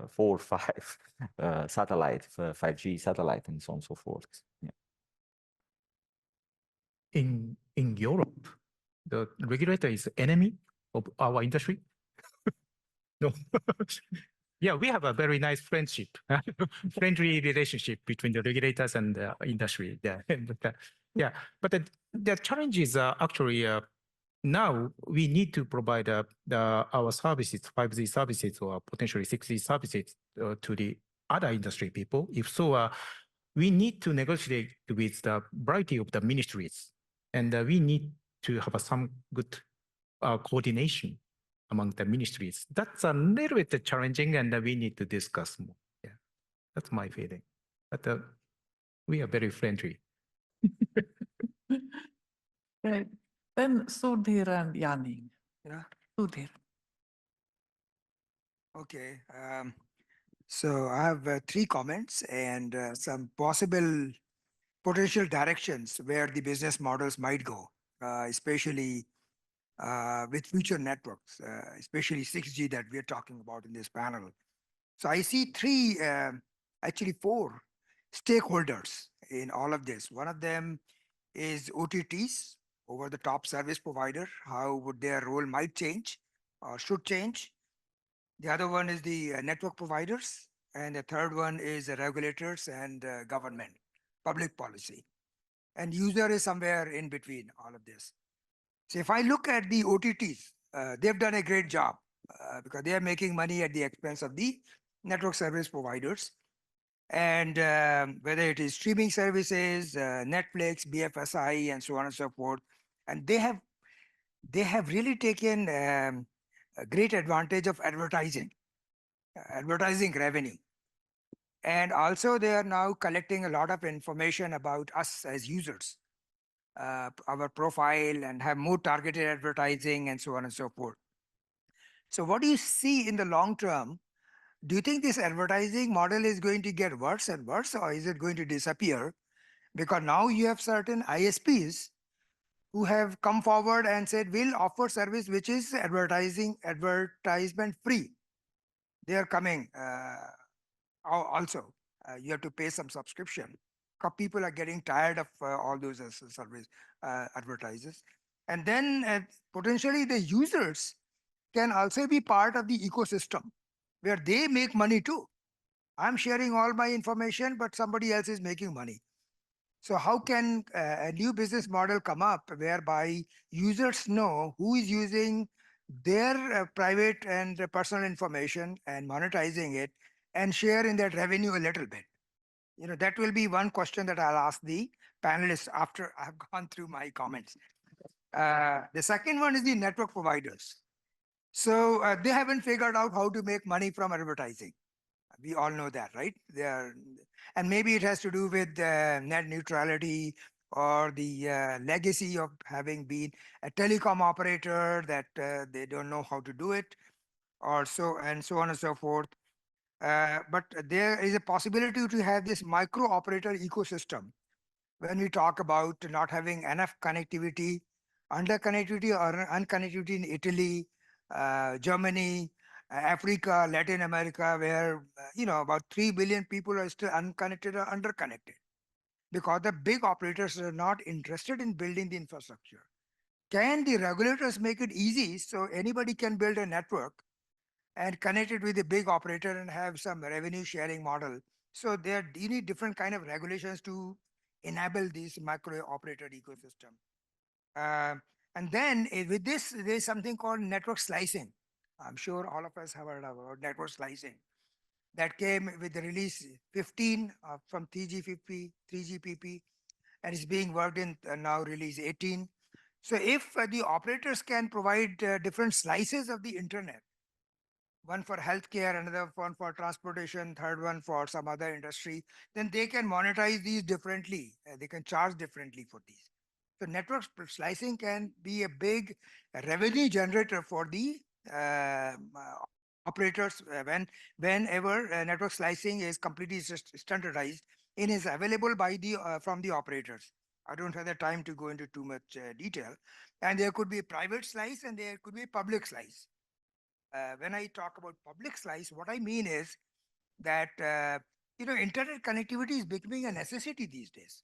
[SPEAKER 4] 4, 5 satellite, 5G satellite, and so on and so forth. Yeah.
[SPEAKER 3] In Europe, the regulator is enemy of our industry. No. Yeah, we have a very nice friendship, friendly relationship between the regulators and the industry. Yeah, yeah. But the challenge is actually now we need to provide our services, 5G services or potentially 6G services to the other industry people. If so, we need to negotiate with the variety of the ministries, and we need to have some good coordination among the ministries. That's a little bit challenging, and we need to discuss more. Yeah, that's my feeling. But we are very friendly.
[SPEAKER 1] Great. Then Sudhir and Yaning.
[SPEAKER 9] Yeah.
[SPEAKER 1] Sudhir.
[SPEAKER 9] Okay. So I have 3 comments and some possible potential directions where the business models might go, especially with future networks, especially 6G that we're talking about in this panel. So I see 3, actually 4 stakeholders in all of this. One of them is OTTs, over the top service provider. How would their role might change or should change? The other one is the network providers. And the third one is the regulators and government, public policy. And user is somewhere in between all of this. So if I look at the OTTs, they've done a great job because they are making money at the expense of the network service providers. And whether it is streaming services, Netflix, BFSI, and so on and so forth, and they have really taken a great advantage of advertising revenue. And also they are now collecting a lot of information about us as users, our profile, and have more targeted advertising and so on and so forth. So what do you see in the long term? Do you think this advertising model is going to get worse and worse, or is it going to disappear? Because now you have certain ISPs who have come forward and said, we'll offer service which is advertisement free. They are coming also. You have to pay some subscription. People are getting tired of all those service advertisers. And then potentially the users can also be part of the ecosystem where they make money too. I'm sharing all my information, but somebody else is making money. So how can a new business model come up whereby users know who is using their private and personal information and monetizing it and share in that revenue a little bit? You know, that will be one question that I'll ask the panelists after I've gone through my comments. The second one is the network providers. So they haven't figured out how to make money from advertising. We all know that, right? And maybe it has to do with net neutrality or the legacy of having been a telecom operator that they don't know how to do it, or so and so on and so forth. But there is a possibility to have this micro operator ecosystem when we talk about not having enough connectivity, under connectivity or unconnectivity in Italy, Germany, Africa, Latin America, where about 3 billion people are still unconnected or underconnected because the big operators are not interested in building the infrastructure. Can the regulators make it easy so anybody can build a network and connect it with a big operator and have some revenue sharing model? So you need different kind of regulations to enable this micro operator ecosystem. And then with this, there's something called network slicing. I'm sure all of us have heard about network slicing. That came with the release 15 from 3GPP, and is being worked in now release 18. So if the operators can provide different slices of the internet, one for healthcare, another one for transportation, third one for some other industry, then they can monetize these differently. They can charge differently for these. So network slicing can be a big revenue generator for the operators whenever network slicing is completely standardized and is available by the from the operators. I don't have the time to go into too much detail. And there could be a private slice and there could be a public slice. When I talk about public slice, what I mean is that internet connectivity is becoming a necessity these days.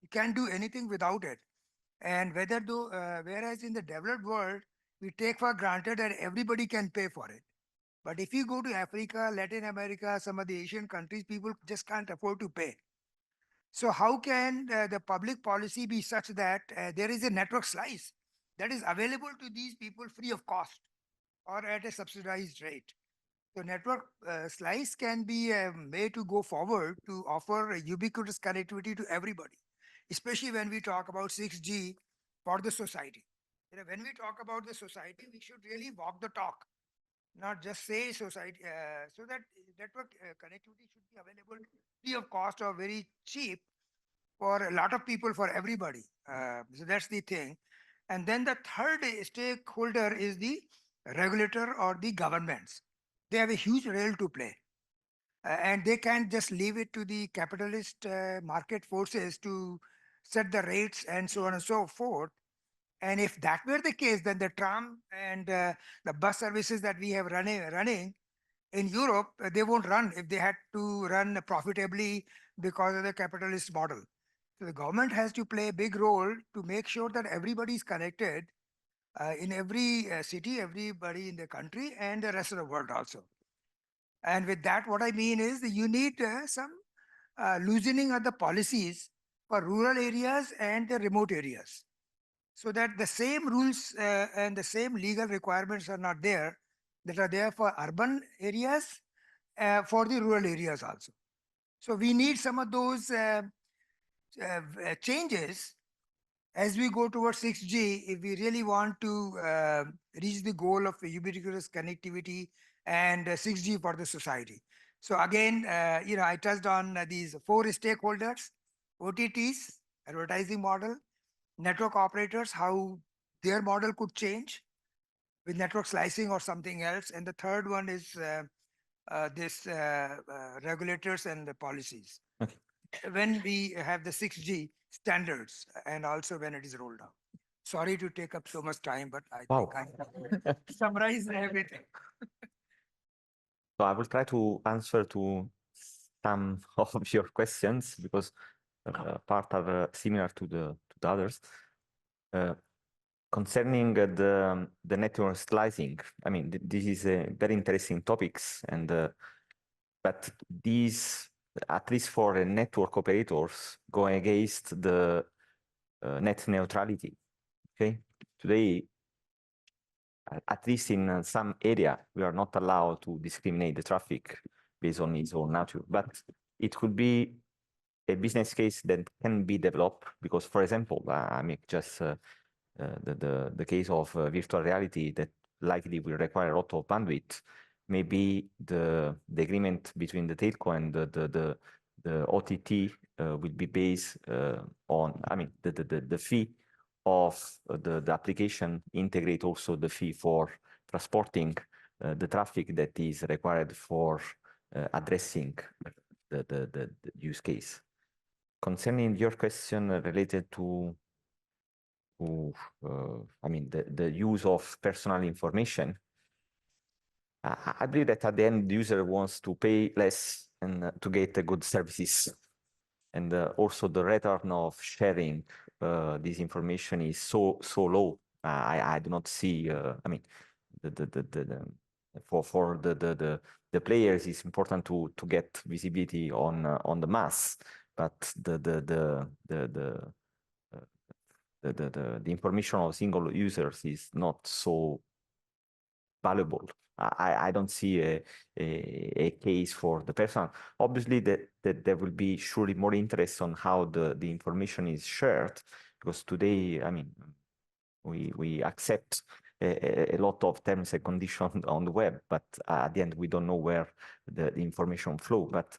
[SPEAKER 9] You can't do anything without it. And whereas in the developed world, we take for granted that everybody can pay for it. But if you go to Africa, Latin America, some of the Asian countries, people just can't afford to pay. So how can the public policy be such that there is a network slice that is available to these people free of cost or at a subsidized rate? So network slice can be a way to go forward to offer a ubiquitous connectivity to everybody, especially when we talk about 6G for the society. When we talk about the society, we should really walk the talk, not just say society, so that network connectivity should be available free of cost or very cheap for a lot of people, for everybody. So that's the thing. And then the third stakeholder is the regulator or the governments. They have a huge role to play. And they can't just leave it to the capitalist market forces to set the rates and so on and so forth. And if that were the case, then the tram and the bus services that we have running in Europe, they won't run if they had to run profitably because of the capitalist model. So the government has to play a big role to make sure that everybody is connected in every city, everybody in the country and the rest of the world also. And with that, what I mean is that you need some loosening of the policies for rural areas and the remote areas, so that the same rules and the same legal requirements are not there that are there for urban areas, for the rural areas also. So we need some of those changes as we go towards 6G, if we really want to reach the goal of ubiquitous connectivity and 6G for the society. So again, I touched on these 4 stakeholders: OTTs, advertising model, network operators, how their model could change with network slicing or something else. And the third one is this regulators and the policies. Okay. When we have the 6G standards and also when it is rolled out. Sorry to take up so much time, but I
[SPEAKER 4] Wow.
[SPEAKER 9] think I summarized everything.
[SPEAKER 4] So I will try to answer to some of your questions because part are similar to the others. Concerning the network slicing, I mean, this is a very interesting topics, and but these, at least for network operators, go against the net neutrality. Okay, today, at least in some area, we are not allowed to discriminate the traffic based on its own nature, but it could be a business case that can be developed because, for example, I make just the case of virtual reality that likely will require a lot of bandwidth. Maybe the agreement between the telco and the OTT will be based on, I mean, the fee of the application integrate also the fee for transporting the traffic that is required for addressing the use case. Concerning your question related to I mean, the use of personal information, I believe that at the end, the user wants to pay less and to get good services. And also the return of sharing this information is so low. I do not see, I mean, for the players, it's important to get visibility on the mass, but the information of single users is not so valuable. I don't see a case for the person. Obviously, that there will be surely more interest on how the information is shared, because today, I mean, we accept a lot of terms and conditions on the web, but at the end, we don't know where the information flow. But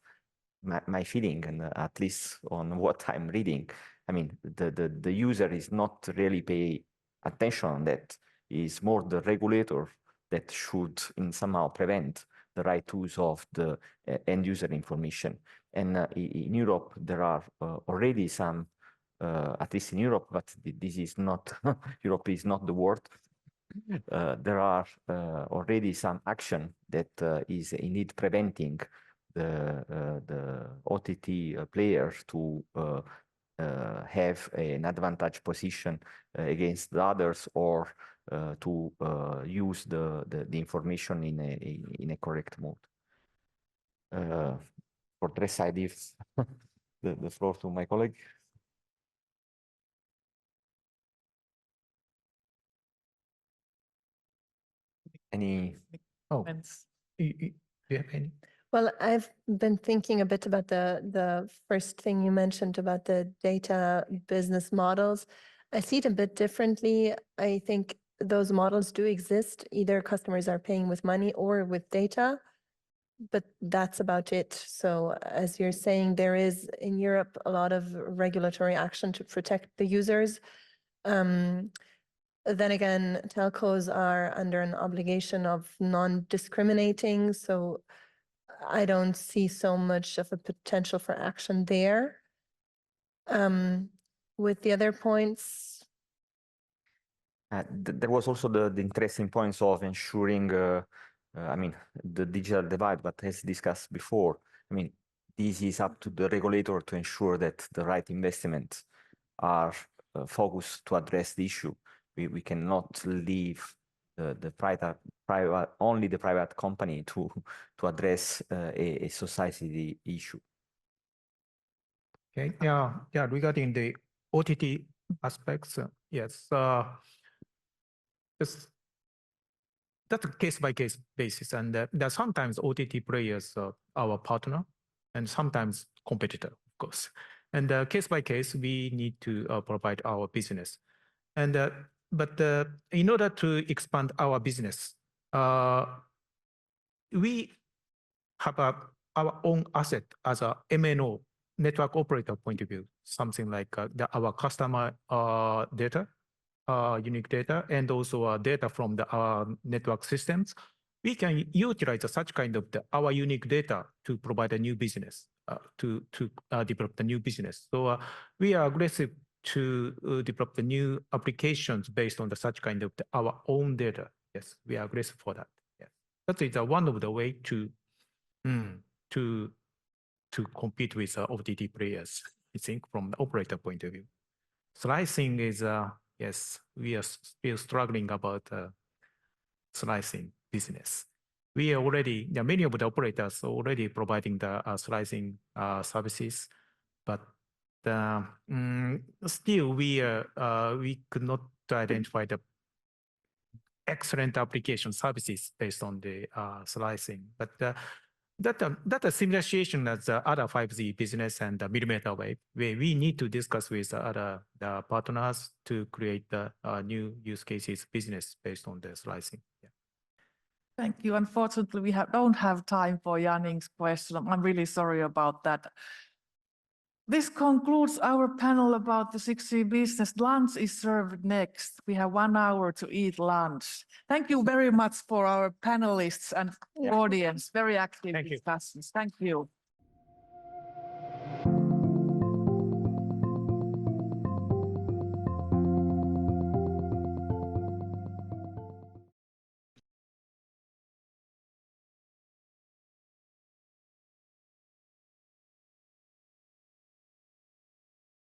[SPEAKER 4] my feeling, and at least on what I'm reading, I mean, the user is not really pay attention on that. It's more the regulator that should in somehow prevent the right use of the end user information. And in Europe, there are already some, at least in Europe, but this is not, Europe is not the world. There are already some action that is indeed preventing the OTT players to have an advantage position against the others, or to use the information in a correct mode. For the rest, I leave the floor to my colleague. Any?
[SPEAKER 3] Oh,
[SPEAKER 1] Comments?
[SPEAKER 3] do you have any?
[SPEAKER 2] Well, I've been thinking a bit about the first thing you mentioned about the data business models. I see it a bit differently. I think those models do exist. Either customers are paying with money or with data, but that's about it. So as you're saying, there is in Europe a lot of regulatory action to protect the users. Then again, telcos are under an obligation of non-discriminating. So I don't see so much of a potential for action there. With the other points.
[SPEAKER 4] There was also the interesting points of ensuring, I mean, the digital divide, but as discussed before, I mean, this is up to the regulator to ensure that the right investments are focused to address the issue. We cannot leave the only the private company to address a society issue.
[SPEAKER 3] Okay, yeah, regarding the OTT aspects, yes, that's a case-by-case basis, and that sometimes OTT players are our partner, and sometimes competitor, of course. And case by case, we need to provide our business. And but in order to expand our business, we have our own asset as a MNO, network operator point of view, something like our customer data, unique data, and also data from our network systems. We can utilize such kind of our unique data to provide a new business, to develop the new business. So we are aggressive to develop the new applications based on such kind of our own data. Yes, we are grateful for that. Yes, that is one of the way to compete with OTT players. I think from the operator point of view, slicing is yes, we are still struggling about slicing business. We are already, many of the operators are already providing the slicing services, but still we could not identify the excellent application services based on the slicing. But that a similar situation as the other 5G business and the millimeter wave, where we need to discuss with other partners to create the new use cases business based on the slicing. Yeah.
[SPEAKER 1] Thank you. Unfortunately, we don't have time for Yanning's question. I'm really sorry about that. This concludes our panel about the 6G business. Lunch is served next. We have 1 hour to eat lunch. Thank you very much for our panelists and audience. Very active discussions. Thank you.